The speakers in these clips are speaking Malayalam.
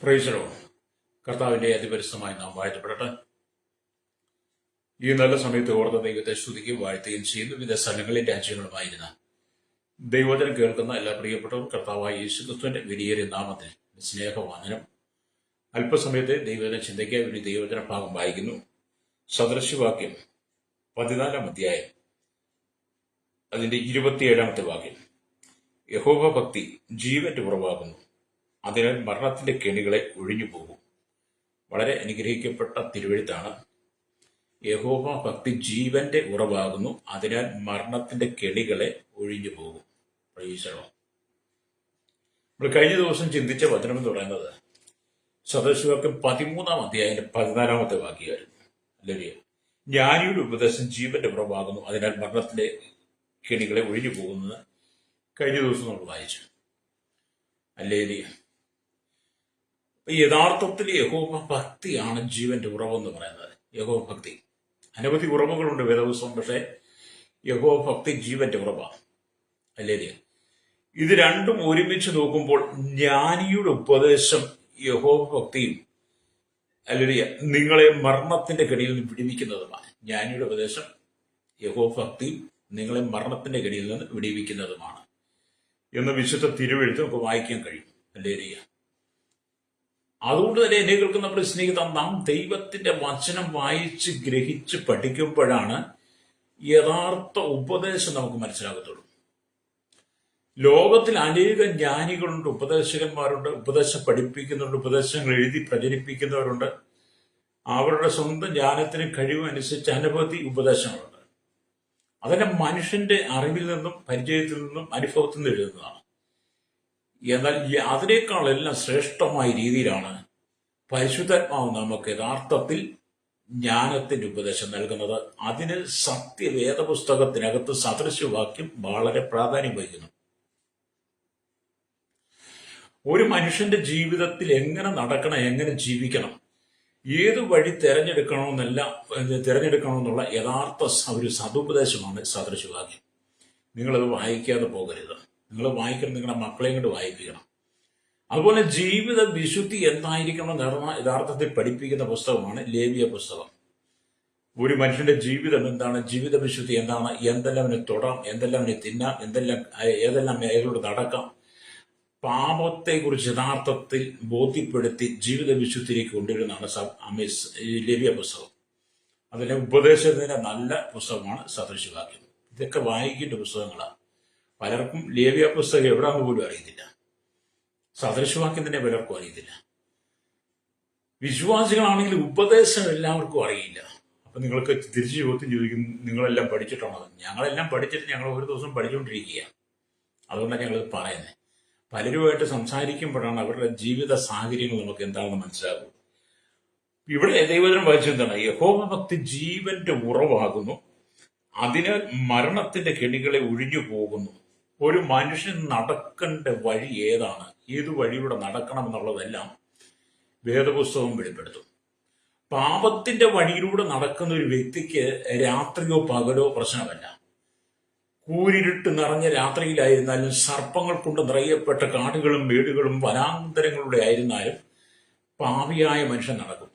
പ്രൈസലോ കർത്താവിന്റെ അതിപരിശുദ്ധമായി നാം വാഴ്ത്തപ്പെടട്ടെ. ഈ നല്ല സമയത്ത് ഓർത്ത ദൈവത്തെ സ്തുതിക്കുകയും വാഴ്ത്തുകയും ചെയ്യുന്നു. വിവിധ സ്ഥലങ്ങളിൽ രാജ്യങ്ങളുമായിരുന്ന ദൈവവചനം കേൾക്കുന്ന എല്ലാ പ്രിയപ്പെട്ടവരും കർത്താവായ യേശുക്രിസ്തുവിന്റെ വിലയേറിയ നാമത്തിൽ സ്നേഹവന്ദനം. അല്പസമയത്തെ ദൈവവചന ചിന്തയ്ക്കായി വേണ്ടി ദൈവവചന ഭാഗം വായിക്കുന്നു. സദൃശവാക്യം 14 അധ്യായം അതിന്റെ 27 വാക്യം. യഹോവ ഭക്തി ജീവന്റെ ഉറവാകുന്നു, അതിനാൽ മരണത്തിന്റെ കെണികളെ ഒഴിഞ്ഞു പോകും. വളരെ അനുഗ്രഹിക്കപ്പെട്ട തിരുവെഴുത്താണ്. യഹോവ ഭക്തി ജീവന്റെ ഉറവാകുന്നു, അതിനാൽ മരണത്തിന്റെ കെണികളെ ഒഴിഞ്ഞു പോകും. പ്രൈസലോ. നമ്മൾ കഴിഞ്ഞ ദിവസം ചിന്തിച്ച വചനം എന്ന് പറയുന്നത് സദൃശവാക്യം 13 അധ്യായത്തിന്റെ 14 വാക്യമായിരുന്നു. അല്ലേ? ജ്ഞാനിയുടെ ഉപദേശം ജീവന്റെ ഉറവാകുന്നു, അതിനാൽ മരണത്തിന്റെ കെണികളെ ഒഴിഞ്ഞു പോകുന്നത് കഴിഞ്ഞ ദിവസം നമ്മൾ വായിച്ചു. അല്ലേ? യഥാർത്ഥത്തിൽ യഹോവ ഭക്തിയാണ് ജീവന്റെ ഉറവെന്ന് പറയുന്നത്. യഹോവ ഭക്തി, അനവധി ഉറവുകളുണ്ട് വേദപുസ്തകം, പക്ഷേ യഹോവ ഭക്തി ജീവന്റെ ഉറവാണ്. അല്ലേ? ഇത് രണ്ടും ഒരുമിച്ച് നോക്കുമ്പോൾ ജ്ഞാനിയുടെ ഉപദേശം യഹോവ ഭക്തിയും അല്ലേ നിങ്ങളെ മരണത്തിന്റെ കെണിയിൽ നിന്ന് വിടിവിക്കുന്നതുമാണ്. ജ്ഞാനിയുടെ ഉപദേശം യഹോവ ഭക്തിയും നിങ്ങളെ മരണത്തിന്റെ കെണിയിൽ നിന്ന് വിടിവിക്കുന്നതുമാണ് എന്ന് വിശുദ്ധ തിരുവെഴുത്ത് നമുക്ക് വായിക്കാൻ കഴിയും. അല്ലേ? അതുകൊണ്ട് തന്നെ എന്നെ കേൾക്കുന്ന സ്നേഹിത, നാം ദൈവത്തിന്റെ വചനം വായിച്ച് ഗ്രഹിച്ച് പഠിക്കുമ്പോഴാണ് യഥാർത്ഥ ഉപദേശം നമുക്ക് മനസ്സിലാകത്തുള്ളൂ. ലോകത്തിൽ അനേക ജ്ഞാനികളുണ്ട്, ഉപദേശകന്മാരുണ്ട്, ഉപദേശം പഠിപ്പിക്കുന്നുണ്ട്, ഉപദേശങ്ങൾ എഴുതി പ്രചരിപ്പിക്കുന്നവരുണ്ട്. അവരുടെ സ്വന്തം ജ്ഞാനത്തിന് കഴിവനുസരിച്ച് അനവധി ഉപദേശങ്ങളുണ്ട്. അതെല്ലാം മനുഷ്യന്റെ അറിവിൽ നിന്നും പരിചയത്തിൽ നിന്നും അനുഭവത്തിൽ നിന്നും എഴുതുന്നതാണ്. എന്നാൽ അതിനേക്കാളെല്ലാം ശ്രേഷ്ഠമായ രീതിയിലാണ് പരിശുദ്ധാത്മാവ് നമുക്ക് യഥാർത്ഥത്തിൽ ജ്ഞാനത്തിന്റെ ഉപദേശം നൽകുന്നത്. അതിന് സത്യവേദപുസ്തകത്തിനകത്ത് സദൃശവാക്യം വളരെ പ്രാധാന്യം വഹിക്കുന്നു. ഒരു മനുഷ്യന്റെ ജീവിതത്തിൽ എങ്ങനെ നടക്കണം, എങ്ങനെ ജീവിക്കണം, ഏത് വഴി തിരഞ്ഞെടുക്കണമെന്നുള്ള യഥാർത്ഥ ഒരു സതുപദേശമാണ് സദൃശവാക്യം. നിങ്ങളത് വായിക്കാതെ പോകരുത്. നിങ്ങൾ വായിക്കണം, നിങ്ങളുടെ മക്കളെയും കൊണ്ട് വായിപ്പിക്കണം. അതുപോലെ ജീവിത വിശുദ്ധി എന്തായിരിക്കണം എന്ന് യഥാർത്ഥത്തിൽ പഠിപ്പിക്കുന്ന പുസ്തകമാണ് ലേവ്യ പുസ്തകം. ഒരു മനുഷ്യന്റെ ജീവിതം എന്താണ്, ജീവിത വിശുദ്ധി എന്താണ്, എന്തെല്ലാം അവനെ തൊടാം, എന്തെല്ലാം അവനെ തിന്നാം, ഏതെല്ലാം അയാളോട് നടക്കാം, പാപത്തെക്കുറിച്ച് യഥാർത്ഥത്തിൽ ബോധ്യപ്പെടുത്തി ജീവിത വിശുദ്ധിയിലേക്ക് കൊണ്ടുവരുന്നതാണ് ലേവ്യ പുസ്തകം. അതിലെ ഉപദേശത്തിന്റെ നല്ല പുസ്തകമാണ് സദൃശവാക്യം. ഇതൊക്കെ വായിക്കേണ്ട പുസ്തകങ്ങളാണ്. പലർക്കും ലേവ്യ പുസ്തകം എവിടാന്ന് പോലും അറിയത്തില്ല. സദൃശവാക്യം തന്നെ പലർക്കും അറിയത്തില്ല. വിശ്വാസികളാണെങ്കിൽ ഉപദേശം എല്ലാവർക്കും അറിയില്ല. അപ്പൊ നിങ്ങൾക്ക് തിരിച്ചു ചോദിക്കും, നിങ്ങളെല്ലാം പഠിച്ചിട്ടാണോ? ഞങ്ങളെല്ലാം പഠിച്ചിട്ട് ഞങ്ങൾ ഒരു ദിവസം പഠിച്ചുകൊണ്ടിരിക്കുക. അതുകൊണ്ടാണ് ഞങ്ങൾ പറയുന്നത്. പലരുമായിട്ട് സംസാരിക്കുമ്പോഴാണ് അവരുടെ ജീവിത സാഹചര്യങ്ങൾ നമുക്ക് എന്താണെന്ന് മനസ്സിലാകും. ഇവിടെ ദൈവവചനം വായിച്ചെന്താണ്? യഹോവ ഭക്തി ജീവന്റെ ഉറവാകുന്നു, അതിനാൽ മരണത്തിന്റെ കെണികളെ ഒഴിഞ്ഞു പോകുന്നു. ഒരു മനുഷ്യൻ നടക്കേണ്ട വഴി ഏതാണ്, ഏത് വഴിയിലൂടെ നടക്കണം എന്നുള്ളതെല്ലാം വേദപുസ്തകം വെളിപ്പെടുത്തും. പാപത്തിന്റെ വഴിയിലൂടെ നടക്കുന്ന ഒരു വ്യക്തിക്ക് രാത്രിയോ പകലോ പ്രശ്നമല്ല. കൂരിരുട്ട് നിറഞ്ഞ രാത്രിയിലായിരുന്നാലും, സർപ്പങ്ങൾ കൊണ്ട് നിറയപ്പെട്ട കാടുകളും മേടുകളും വനാന്തരങ്ങളുടെ ആയിരുന്നാലും പാപിയായ മനുഷ്യൻ നടക്കും.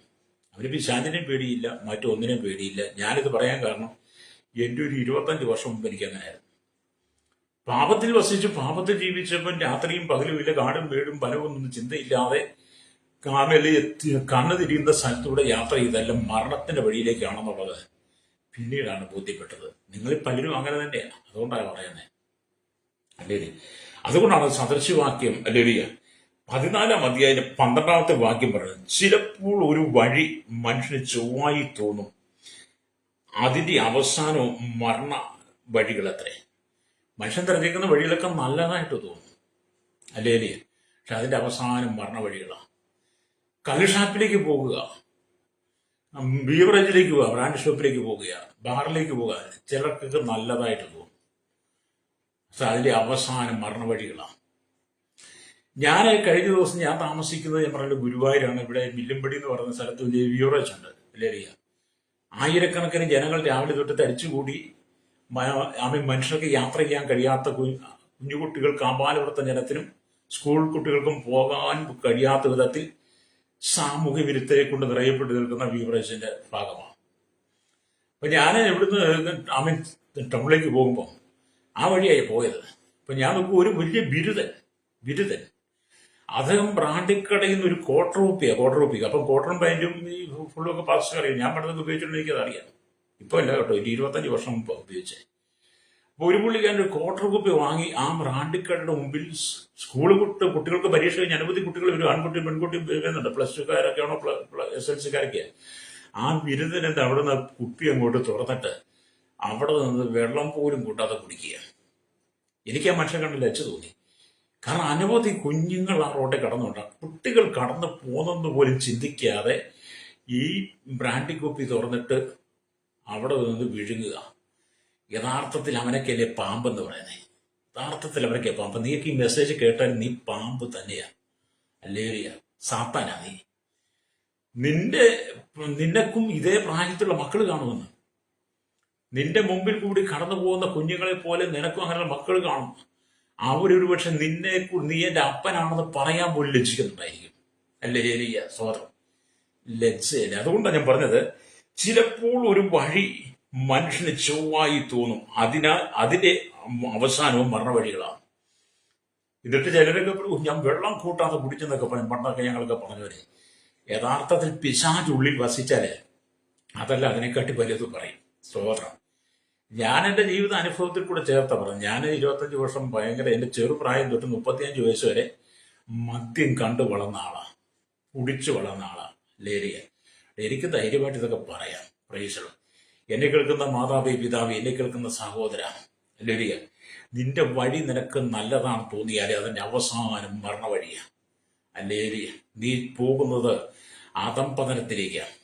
അവന് പിശാചിനെയും പേടിയില്ല, മറ്റൊന്നിനെയും പേടിയില്ല. ഞാനിത് പറയാൻ കാരണം എൻ്റെ ഒരു 25 വർഷം മുമ്പ് എനിക്ക് അങ്ങനെയായിരുന്നു. പാപത്തിൽ വസിച്ച് പാപത്തിൽ ജീവിച്ചപ്പോൾ രാത്രിയും പകലും ഇല്ല, കാടും വീടും ഫലമൊന്നും ചിന്തയില്ലാതെ കണ്ണു തിരിയുന്ന സ്ഥലത്തൂടെ യാത്ര ചെയ്തെല്ലാം മരണത്തിന്റെ വഴിയിലേക്കാണെന്നുള്ളത് പിന്നീടാണ് ബോധ്യപ്പെട്ടത്. നിങ്ങളിൽ പലരും അങ്ങനെ തന്നെയാണ്. അതുകൊണ്ടാണ് പറയുന്നത്. അല്ലേ? അതുകൊണ്ടാണ് സദൃശവാക്യം അല്ലേ 14 അധ്യായം 12 വാക്യം പറയുന്നത്. ചിലപ്പോൾ ഒരു വഴി മനുഷ്യന് ചൊവ്വായി തോന്നും, അതിന്റെ അവസാനവും മരണ വഴികളത്രേ. മനുഷ്യൻ തിരഞ്ഞെടുക്കുന്ന വഴികളൊക്കെ നല്ലതായിട്ട് തോന്നും, അല്ലേ? പക്ഷെ അതിന്റെ അവസാനം മരണ വഴികളാണ്. കള്ളുഷാപ്പിലേക്ക് പോകുക, ബീവറേജിലേക്ക് പോകുക, ബ്രാൻഡ് ഷോപ്പിലേക്ക് പോകുക, ബാറിലേക്ക് പോകുക, ചിലർക്കൊക്കെ നല്ലതായിട്ട് തോന്നും. പക്ഷെ അതിന്റെ അവസാനം മരണ വഴികളാണ്. കഴിഞ്ഞ ദിവസം ഞാൻ താമസിക്കുന്നത് ഞാൻ പറഞ്ഞ ഗുരുവായൂരാണ്. ഇവിടെ മില്ലമ്പടി എന്ന് പറയുന്ന സ്ഥലത്ത് വലിയ ബീവറേജ് ഉണ്ട്, അല്ലേ? ആയിരക്കണക്കിന് ജനങ്ങൾ രാവിലെ തൊട്ട് തരിച്ചുകൂടി മനുഷ്യർക്ക് യാത്ര ചെയ്യാൻ കഴിയാത്ത കുഞ്ഞുകുട്ടികൾക്ക്, ആബാലവൃത്ത ജനത്തിനും സ്കൂൾ കുട്ടികൾക്കും പോകാൻ കഴിയാത്ത വിധത്തിൽ സാമൂഹ്യ വിരുദ്ധരെ കൊണ്ട് നിറയപ്പെട്ട് നിൽക്കുന്ന ബീവറേജിന്റെ ഭാഗമാണ്. അപ്പൊ ഞാൻ ഇവിടുന്ന് ടൗണിലേക്ക് പോകുമ്പോൾ ആ വഴിയായി പോയത്. അപ്പൊ ഞാൻ നോക്കുമ്പോൾ ഒരു വലിയ ബിരുദൻ അദ്ദേഹം ബ്രാൻഡിക്കടയിൽ നിന്ന് ഒരു ക്വാർട്ടർ റുപ്പിക്ക് അപ്പം ക്വാർട്ടറും പാൻറ്റും ഈ ഫുള്ളും ഒക്കെ പാസ്റ്റ് അറിയാം. ഞാൻ പണ്ടൊക്കെ ഉപയോഗിച്ചിട്ടുണ്ട്, എനിക്കത് അറിയാം. ഇപ്പൊ അല്ല കേട്ടോ, 25 വർഷം മുമ്പ് ഉപയോഗിച്ചത്. അപ്പൊ ഒരു പുള്ളിക്കാരൻ ഒരു ക്വാർട്ടർ കുപ്പി വാങ്ങി ആ ബ്രാൻഡിക്കടയുടെ മുമ്പിൽ കുട്ടികൾക്ക് പരീക്ഷ കഴിഞ്ഞ് അനവധി കുട്ടികൾ ഒരു ആൺകുട്ടിയും പെൺകുട്ടിയും വരുന്നുണ്ട്. +2-കാരൊക്കെയാണോ SLC-കാരൊക്കെയാണ്. ആ ബിരുദനെന്താ അവിടെ നിന്ന് കുപ്പി അങ്ങോട്ട് തുറന്നിട്ട് അവിടെ നിന്ന് വെള്ളം പോലും കൂട്ടാതെ കുടിക്കുക. എനിക്ക് ആ മനുഷ്യൻ കണ്ട് ലജ്ജ തോന്നി. കാരണം അനവധി കുഞ്ഞുങ്ങൾ ആ റോഡിൽ കടന്നുണ്ടാകും. കുട്ടികൾ കടന്നു പോകുന്നത് പോലും ചിന്തിക്കാതെ ഈ ബ്രാൻഡി കുപ്പി തുറന്നിട്ട് അവിടെ നിന്ന് വിഴുങ്ങുക. യഥാർത്ഥത്തിൽ അവനൊക്കെയല്ലേ പാമ്പെന്ന് പറയുന്നത്. യഥാർത്ഥത്തിൽ അവനൊക്കെ പാമ്പ്. നീക്ക് ഈ മെസ്സേജ് കേട്ടാൽ നീ പാമ്പ് തന്നെയാ, അല്ലേ സാത്താനാ നീ. നിന്നക്കും ഇതേ പ്രായത്തിലുള്ള മക്കൾ കാണുമെന്ന്. നിന്റെ മുമ്പിൽ കൂടി കടന്നു പോകുന്ന കുഞ്ഞുങ്ങളെ പോലെ നിനക്കും അങ്ങനെയുള്ള മക്കൾ കാണും. അവരൊരു പക്ഷെ നീ എന്റെ അപ്പനാണെന്ന് പറയാൻ പോലും ലജ്ജിക്കുന്നുണ്ടായിരിക്കും, അല്ലേ സോദരം? ലജ്ജയില്ല. അതുകൊണ്ടാണ് ഞാൻ പറഞ്ഞത്, ചിലപ്പോൾ ഒരു വഴി മനുഷ്യന് ചൊവ്വായി തോന്നും, അതിന്റെ അവസാനവും മരണവഴികളാണ്. എന്നിട്ട് ചിലരൊക്കെ ഞാൻ വെള്ളം കൂട്ടാതെ കുടിച്ചെന്നൊക്കെ പറയും. പണ്ടൊക്കെ ഞങ്ങളൊക്കെ പറഞ്ഞവര് യഥാർത്ഥത്തിൽ പിശാചുള്ളിൽ വസിച്ചാല് അതല്ല അതിനെക്കാട്ടി വലുത് പറയും. സ്തോത്രം. ഞാൻ എന്റെ ജീവിത അനുഭവത്തിൽ കൂടെ ചേർത്ത പറഞ്ഞു. ഞാൻ 25 വർഷം ഭയങ്കര എന്റെ ചെറുപ്രായം തൊട്ട് 35 വയസ്സ് വരെ മദ്യം കണ്ടു വളർന്ന ആളാ, കുടിച്ചു വളർന്ന ആളാ. ലേരിയ എനിക്ക് ധൈര്യമായിട്ട് ഇതൊക്കെ പറയാം. പ്രൈസള്. എന്നെ കേൾക്കുന്ന മാതാവേ, പിതാവേ, എന്നെ കേൾക്കുന്ന സഹോദര, ലേരിയ, നിന്റെ വഴി നിനക്ക് നല്ലതാണ് തോന്നിയാലേ അതിന്റെ അവസാനം മരണവഴിയാ. അല്ലേരിയ, നീ പോകുന്നത് അധംപതനത്തിലേക്കാണ്.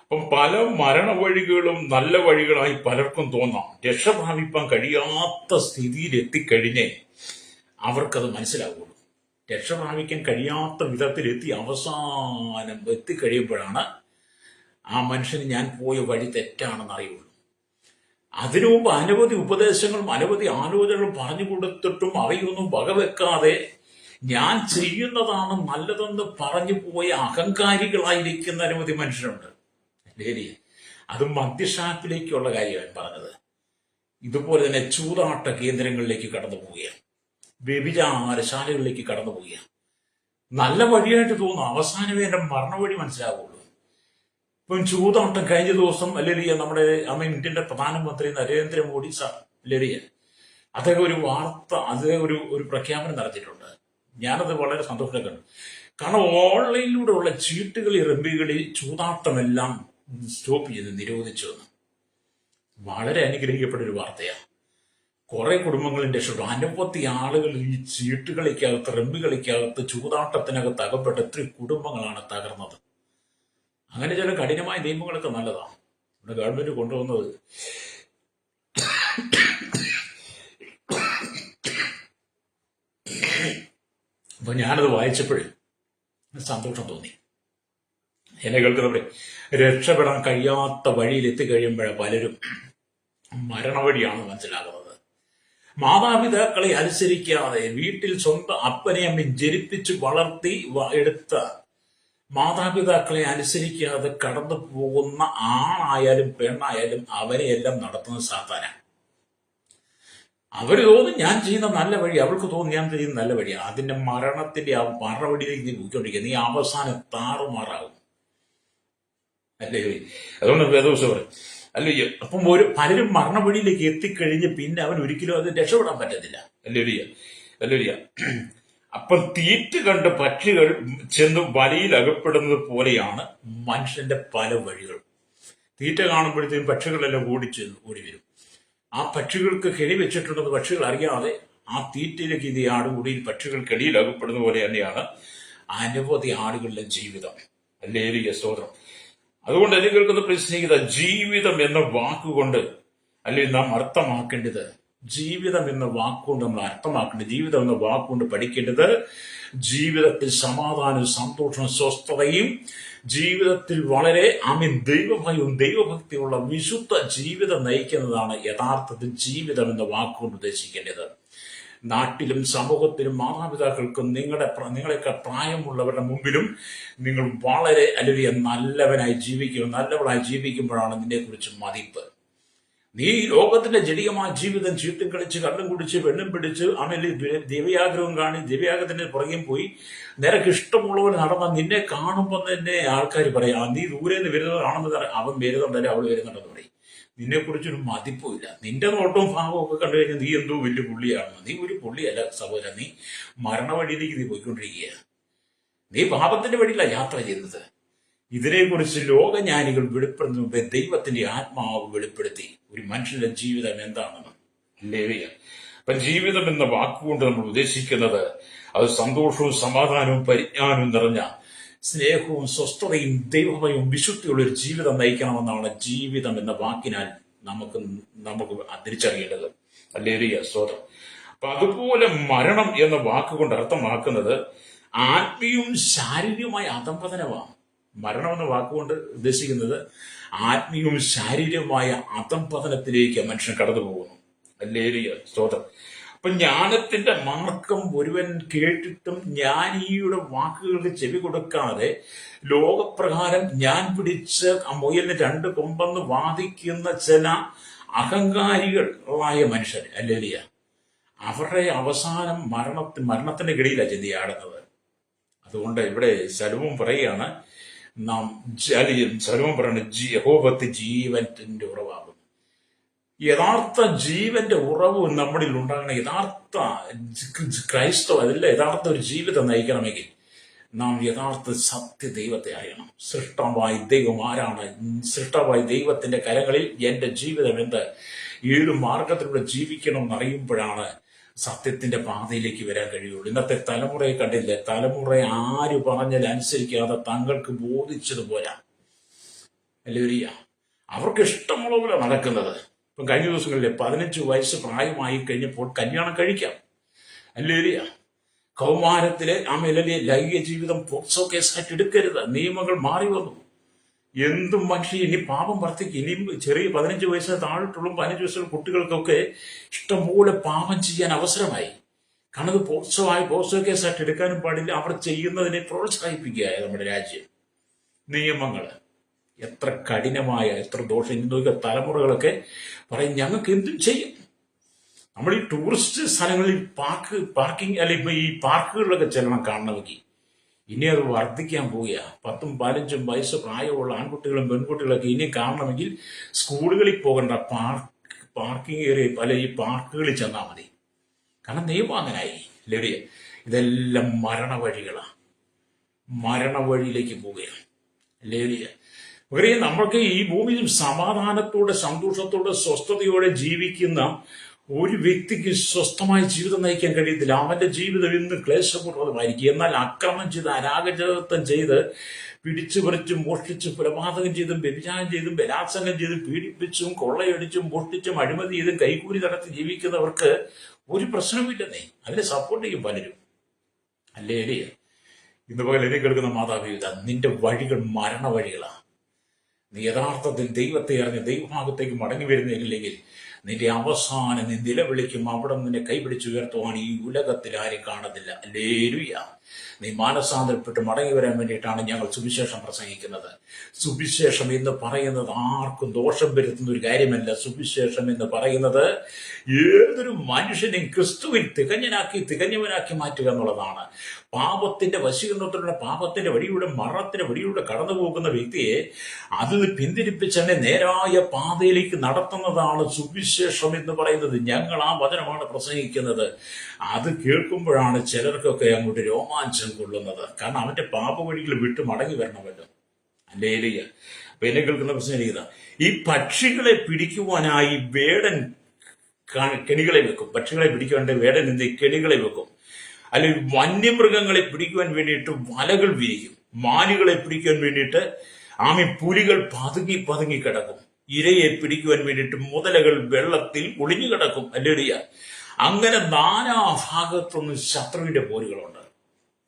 അപ്പം പല മരണവഴികളും നല്ല വഴികളായി പലർക്കും തോന്നാം. രക്ഷ പ്രാപിപ്പാൻ കഴിയാത്ത സ്ഥിതിയിൽ എത്തിക്കഴിഞ്ഞേ അവർക്കത് മനസ്സിലാവുള്ളൂ. രക്ഷ പ്രാപിക്കാൻ കഴിയാത്ത വിധത്തിലെത്തി അവസാനം എത്തിക്കഴിയുമ്പോഴാണ് ആ മനുഷ്യന് ഞാൻ പോയ വഴി തെറ്റാണെന്ന് അറിയുള്ളൂ. അതിനു മുമ്പ് അനവധി ഉപദേശങ്ങളും അനവധി ആലോചനകളും പറഞ്ഞു കൊടുത്തിട്ടും അവയൊന്നും വകവെക്കാതെ ഞാൻ ചെയ്യുന്നതാണ് നല്ലതെന്ന് പറഞ്ഞു പോയ അഹങ്കാരികളായിരിക്കുന്ന അനവധി മനുഷ്യരുണ്ട്. അത് മദ്യഷാപ്പിലേക്കുള്ള കാര്യമാണ് പറഞ്ഞത്. ഇതുപോലെ തന്നെ ചൂതാട്ട കേന്ദ്രങ്ങളിലേക്ക് കടന്നു പോവുകയാണ്, വ്യഭിചാരശാലകളിലേക്ക് കടന്നു പോവുകയാണ്. നല്ല വഴിയായിട്ട് തോന്നുന്നു, അവസാനമേ എന്റെ മരണവഴി മനസ്സിലാവുള്ളൂ. ഇപ്പം ചൂതാട്ടം കഴിഞ്ഞ ദിവസം നമ്മുടെ ഇന്ത്യന്റെ പ്രധാനമന്ത്രി നരേന്ദ്രമോദി അദ്ദേഹം ഒരു വാർത്ത, അദ്ദേഹം ഒരു പ്രഖ്യാപനം നടത്തിയിട്ടുണ്ട്. ഞാനത് വളരെ സന്തോഷത്തിലാണ്. കാരണം ഓൺലൈനിലൂടെ ഉള്ള ചീട്ടുകളി, റബ്ബികളി, ചൂതാട്ടമെല്ലാം സ്റ്റോപ്പ് ചെയ്ത് നിരോധിച്ചു. വളരെ അനുഗ്രഹിക്കപ്പെട്ട ഒരു വാർത്തയാണ്. കുറെ കുടുംബങ്ങളുടെ അനവധി ആളുകൾ ഈ ചീട്ടുകളിക്കകത്ത്, റബ്ബികളിക്കകത്ത്, ചൂതാട്ടത്തിനകത്ത് അകപ്പെട്ട എത്ര കുടുംബങ്ങളാണ് തകർന്നത്. അങ്ങനെ ചില കഠിനമായ നിയമങ്ങളൊക്കെ നല്ലതാണ് ഇവിടെ ഗവൺമെന്റ് കൊണ്ടുവന്നത്. അപ്പൊ ഞാനത് വായിച്ചപ്പോഴേ സന്തോഷം തോന്നി. എന്നെ കേൾക്കുന്നവരെ, രക്ഷപ്പെടാൻ കഴിയാത്ത വഴിയിൽ എത്തിക്കഴിയുമ്പോഴേ പലരും മരണവഴിയാണ് മനസ്സിലാകുന്നത്. മാതാപിതാക്കളെ അനുസരിക്കാതെ വീട്ടിൽ സ്വന്തം അപ്പനെ അമ്മയും ജനിപ്പിച്ച് വളർത്തി എടുത്ത മാതാപിതാക്കളെ അനുസരിക്കാതെ കടന്നു പോകുന്ന ആണായാലും പെണ്ണായാലും അവരെയെല്ലാം നടത്തുന്ന സാത്താനാണ്. അവര് തോന്നും ഞാൻ ചെയ്യുന്ന നല്ല വഴി, അവൾക്ക് തോന്നും ഞാൻ ചെയ്യുന്ന നല്ല വഴിയാണ്. അതിന്റെ മരണത്തിന്റെ ആ മറവടിയിലേക്ക് നീ പോയിക്കൊണ്ടിരിക്കുക, നീ അവസാനം താറുമാറാകും. അല്ലേ? അതുകൊണ്ട് വേദവസം പറയും അല്ലേ, അപ്പം പലരും മരണവഴിയിലേക്ക് എത്തിക്കഴിഞ്ഞ് പിന്നെ അവൻ ഒരിക്കലും അത് രക്ഷപ്പെടാൻ പറ്റത്തില്ല. അല്ലേ? അപ്പം തീറ്റ് കണ്ട് പക്ഷികൾ ചെന്ന് വലയിൽ അകപ്പെടുന്നത് പോലെയാണ് മനുഷ്യന്റെ പല വഴികളും. തീറ്റ കാണുമ്പോഴത്തേക്കും പക്ഷികളെല്ലാം ഓടി വരും. ആ പക്ഷികൾക്ക് കെണി വെച്ചിട്ടുണ്ടെന്ന് പക്ഷികൾ അറിയാതെ ആ തീറ്റയിലേക്ക് ഇത് ആടുകൂടിയിൽ പക്ഷികൾ കെണിയിൽ അകപ്പെടുന്ന പോലെ തന്നെയാണ് അനവധി ആടുകളുടെ ജീവിതം. അല്ലേ സ്തോത്രം. അതുകൊണ്ട് എന്നെ കേൾക്കുന്ന സ്നേഹിത, ജീവിതം എന്ന വാക്കുകൊണ്ട് അല്ലെങ്കിൽ നാം അർത്ഥമാക്കേണ്ടത്, ജീവിതം എന്ന വാക്കുകൊണ്ട് നമ്മൾ അർത്ഥമാക്കേണ്ടത്, ജീവിതം എന്ന വാക്കുകൊണ്ട് പഠിക്കേണ്ടത്, ജീവിതത്തിൽ സമാധാനവും സന്തോഷവും സ്വസ്ഥതയും, ജീവിതത്തിൽ വളരെ ദൈവഭയവും ദൈവഭക്തിയുള്ള വിശുദ്ധ ജീവിതം നയിക്കുന്നതാണ് യഥാർത്ഥത്തിൽ ജീവിതം എന്ന വാക്കുകൊണ്ട് ഉദ്ദേശിക്കേണ്ടത്. നാട്ടിലും സമൂഹത്തിലും മാതാപിതാക്കൾക്കും നിങ്ങളെക്കാൾ പ്രായമുള്ളവരുടെ മുമ്പിലും നിങ്ങൾ വളരെ അല്ലെങ്കിൽ നല്ലവളായി ജീവിക്കുമ്പോഴാണ് നിന്നെക്കുറിച്ച് മതിപ്പ്. നീ ലോകത്തിന്റെ ജടികമായ ജീവിതം ചീട്ടും കളിച്ച് കള്ളും കുടിച്ച് പെണ്ണും പിടിച്ച് ആಮೇಲೆ ദിവ്യാഗ്രഹം കാണി ദിവ്യാഗ്രഹത്തിന്റെ പുറകെ പോയി നിനക്ക് ഇഷ്ടമുള്ളവർ നടന്ന നിന്നെ കാണുമ്പോൾ തന്നെ ആൾക്കാർ പറയാം, നീ ദൂരെ നിന്ന് വരുന്നത് കാണുമ്പോൾ അവൻ വരുന്നുണ്ടല്ലേ അവൾ വരുന്നുണ്ടെന്ന് പറയും. നിന്നെക്കുറിച്ചൊരു മതിപ്പുമില്ല. നിന്റെ നോട്ടവും ഭാവവും ഒക്കെ കണ്ടു കഴിഞ്ഞാൽ നീ എന്തോ വലിയ പുള്ളിയാണ്. നീ ഒരു പുള്ളിയല്ല സഹോദരൻ, നീ മരണവഴിയിലേക്ക് നീ പോയിക്കൊണ്ടിരിക്കുക. നീ പാപത്തിന്റെ വഴിയില്ല യാത്ര ചെയ്യുന്നത്. ഇതിനെക്കുറിച്ച് ലോകജ്ഞാനികൾ വെളിപ്പെടുന്ന മുമ്പേ ദൈവത്തിന്റെ ആത്മാവ് വെളിപ്പെടുത്തി ഒരു മനുഷ്യന്റെ ജീവിതം എന്താണെന്ന്. ലേവിയ. അപ്പൊ ജീവിതം എന്ന വാക്കുകൊണ്ട് നമ്മൾ ഉദ്ദേശിക്കുന്നത് അത് സന്തോഷവും സമാധാനവും പരിജ്ഞാനവും നിറഞ്ഞ സ്നേഹവും സ്വസ്ഥതയും ദൈവമയവും വിശുദ്ധിയുള്ള ഒരു ജീവിതം നയിക്കണമെന്നാണ് ജീവിതം എന്ന വാക്കിനാൽ നമുക്ക് തിരിച്ചറിയേണ്ടത്. ലേവിയ സ്തോത്രം. അപ്പൊ അതുപോലെ മരണം എന്ന വാക്കുകൊണ്ട് അർത്ഥമാക്കുന്നത് ആത്മീയവും ശാരീരികമായ അധംപതനമാണ്. മരണം എന്ന വാക്കുകൊണ്ട് ഉദ്ദേശിക്കുന്നത് ആത്മീയവും ശാരീരികമായ അധംപതനത്തിലേക്ക് മനുഷ്യൻ കടന്നു പോകുന്നു. ഹല്ലേലൂയ സ്തോത്രം. അപ്പൊ ജ്ഞാനത്തിന്റെ മാർക്കം ഒരുവൻ കേട്ടിട്ടും ജ്ഞാനിയുടെ വാക്കുകൾക്ക് ചെവി കൊടുക്കാതെ ലോകപ്രകാരം ഞാൻ പിടിച്ച് ആ മുയലിന് 2 കൊമ്പെന്ന് വാദിക്കുന്ന ചില അഹങ്കാരികളായ മനുഷ്യർ, ഹല്ലേലൂയ, അവരുടെ അവസാനം മരണത്തിന്റെ ഗടിയിലാണ് ചിന്തയാടുന്നത്. അതുകൊണ്ട് ഇവിടെ ശലോമോൻ പറയുകയാണ്, ശലോമോൻ പറയുന്നത് യഹോവത്ത് ജീവന്റെ ഉറവാകും. യഥാർത്ഥ ജീവന്റെ ഉറവ് നമ്മളിൽ ഉണ്ടാകണം. യഥാർത്ഥ ക്രൈസ്തവ അതല്ല, യഥാർത്ഥ ഒരു ജീവിതം നയിക്കണമെങ്കിൽ നാം യഥാർത്ഥ സത്യ ദൈവത്തെ അറിയണം. സൃഷ്ടമായി ദൈവം ആരാണ്? സൃഷ്ടമായി ദൈവത്തിന്റെ കരങ്ങളിൽ എന്റെ ജീവിതം എന്ത്, ഏത് മാർഗത്തിലൂടെ ജീവിക്കണം എന്നറിയുമ്പോഴാണ് സത്യത്തിന്റെ പാതയിലേക്ക് വരാൻ കഴിയുള്ളൂ. ഇന്നത്തെ തലമുറയെ കണ്ടില്ലേ? തലമുറ ആര് പറഞ്ഞാൽ അനുസരിക്കാതെ തങ്ങൾക്ക് ബോധിച്ചതുപോലെ ഹല്ലേലൂയ അവർക്ക് ഇഷ്ടമുള്ള പോലെ നടക്കുന്നത്. ഇപ്പം കഴിഞ്ഞ ദിവസങ്ങളിലെ 15 വയസ്സ് പ്രായമായി കഴിഞ്ഞപ്പോൾ കല്യാണം കഴിക്കാം. ഹല്ലേലൂയ. കൗമാരത്തിലെ ആമേലെ ലൈംഗിക ജീവിതം പോക്സോ കേസായിട്ട് എടുക്കരുത്. നിയമങ്ങൾ മാറി വന്നു. എന്തും മനുഷ്യൻ ഇനി പാപം വർദ്ധിക്കും. ഇനിയും ചെറിയ 15 വയസ്സിന് താഴെട്ടുള്ള 15 വയസ്സുള്ള കുട്ടികൾക്കൊക്കെ ഇഷ്ടംപോലെ പാപം ചെയ്യാൻ അവസരമായി. കാരണം അത് പോക്സോ കേസായിട്ട് എടുക്കാനും പാടില്ല. അവർ ചെയ്യുന്നതിനെ പ്രോത്സാഹിപ്പിക്കുക നമ്മുടെ രാജ്യം. നിയമങ്ങൾ എത്ര കഠിനമായ, എത്ര ദോഷം. ഇന്നൊക്കെ തലമുറകളൊക്കെ പറയും ഞങ്ങൾക്ക് എന്തും ചെയ്യും. നമ്മൾ ഈ ടൂറിസ്റ്റ് സ്ഥലങ്ങളിൽ പാർക്കിംഗ് അല്ലെങ്കിൽ ഈ പാർക്കുകളിലൊക്കെ ചെല്ലണം കാണണമെങ്കിൽ. ഇനി അത് വർദ്ധിക്കാൻ പോവുക. 10ഉം 15ഉം വയസ്സ് പ്രായമുള്ള ആൺകുട്ടികളും പെൺകുട്ടികളൊക്കെ ഇനി കാണണമെങ്കിൽ സ്കൂളുകളിൽ പോകേണ്ട, പാർക്കിംഗ് ഏരിയ ഈ പാർക്കുകളിൽ ചെന്നാൽ മതി. കാരണം നിയമം അങ്ങനായി. ലഭ്യ ഇതെല്ലാം മരണവഴികളാണ്. മരണവഴിയിലേക്ക് പോവുകയാണ്. ലഭ്യ നമ്മൾക്ക് ഈ ഭൂമിയിൽ സമാധാനത്തോടെ, സന്തോഷത്തോടെ, സ്വസ്ഥതയോടെ ജീവിക്കുന്ന ഒരു വ്യക്തിക്ക് സ്വസ്ഥമായ ജീവിതം നയിക്കാൻ കഴിയത്തില്ല. അവന്റെ ജീവിതം ഇന്ന് ക്ലേശപൂർവ്വമായിരിക്കും. എന്നാൽ അക്രമം ചെയ്ത്, അരാജകത്വം ചെയ്ത്, പിടിച്ചു പറിച്ചും മോഷ്ടിച്ചും, കൊലപാതകം ചെയ്തും, വ്യഭിചാരം ചെയ്തും, ബലാത്സംഗം ചെയ്തും, പീഡിപ്പിച്ചും, കൊള്ളയടിച്ചും, മോഷ്ടിച്ചും, അഴിമതി ചെയ്തും, കൈക്കൂലി നടത്തി ജീവിക്കുന്നവർക്ക് ഒരു പ്രശ്നമില്ലെന്നേ. അതിനെ സപ്പോർട്ട് ചെയ്യും പലരും. അല്ലേ? ഇന്ന് പകൽ എന്നെ കേൾക്കുന്ന മാതാപിതാ, നിന്റെ വഴികൾ മരണവഴികളാണ്. നീ യഥാർത്ഥത്തിൽ ദൈവത്തെ അറിഞ്ഞ് ദൈവഭാഗത്തേക്ക് മടങ്ങി വരുന്നില്ലെങ്കിൽ നിന്റെ അവസാനം നീ നിലവിളിക്കും. അവിടെ നിന്നെ കൈപിടിച്ചുയർത്തുവാൻ ഈ ഉലകത്തിൽ ആരും കാണത്തില്ല. ഹല്ലേലൂയ. നീ മാനസാന്തരപ്പെട്ട് മടങ്ങി വരാൻ വേണ്ടിയിട്ടാണ് ഞങ്ങൾ സുവിശേഷം പ്രസംഗിക്കുന്നത്. സുവിശേഷം എന്ന് പറയുന്നത് ആർക്കും ദോഷം വരുത്തുന്ന ഒരു കാര്യമല്ല. സുവിശേഷം എന്ന് പറയുന്നത് ഏതൊരു മനുഷ്യനെയും ക്രിസ്തുവിൽ തികഞ്ഞവനാക്കി മാറ്റുക എന്നുള്ളതാണ്. പാപത്തിന്റെ വശീകരണത്തിലുള്ള, പാപത്തിന്റെ വഴിയുടെ, മരണത്തിന്റെ വഴിയുടെ കടന്നു പോകുന്ന വ്യക്തിയെ അതിൽ പിന്തിരിപ്പിച്ചതിനെ നേരായ പാതയിലേക്ക് നടത്തുന്നതാണ് സുവിശേഷം എന്ന് പറയുന്നത്. ഞങ്ങൾ ആ വചനമാണ് പ്രസംഗിക്കുന്നത്. അത് കേൾക്കുമ്പോഴാണ് ചിലർക്കൊക്കെ അങ്ങോട്ട് രോമാഞ്ചം കൊള്ളുന്നത്. കാരണം അവന്റെ പാപവഴികൾ വിട്ട് മടങ്ങി വരണമല്ലോ. ഹല്ലേലൂയ. അപ്പൊ എന്നെ കേൾക്കുന്ന പ്രശ്നം ഇതാ, ഈ പക്ഷികളെ പിടിക്കുവാനായി വേടൻ കെണികളെ വെക്കും. പക്ഷികളെ പിടിക്കുവാൻ വേടൻ എന്ത് കെണികളെ വെക്കും. അല്ലെങ്കിൽ വന്യമൃഗങ്ങളെ പിടിക്കുവാൻ വേണ്ടിയിട്ട് വലകൾ വിരിക്കും. മാനുകളെ പിടിക്കുവാൻ വേണ്ടിയിട്ട് പുലികൾ പതുങ്ങി കിടക്കും. ഇരയെ പിടിക്കുവാൻ വേണ്ടിയിട്ട് മുതലകൾ വെള്ളത്തിൽ ഒളിഞ്ഞു കിടക്കും. ഹല്ലേലൂയ. അങ്ങനെ നാനാഭാഗത്തൊന്നും ശത്രുവിന്റെ പോരുകളുണ്ട്.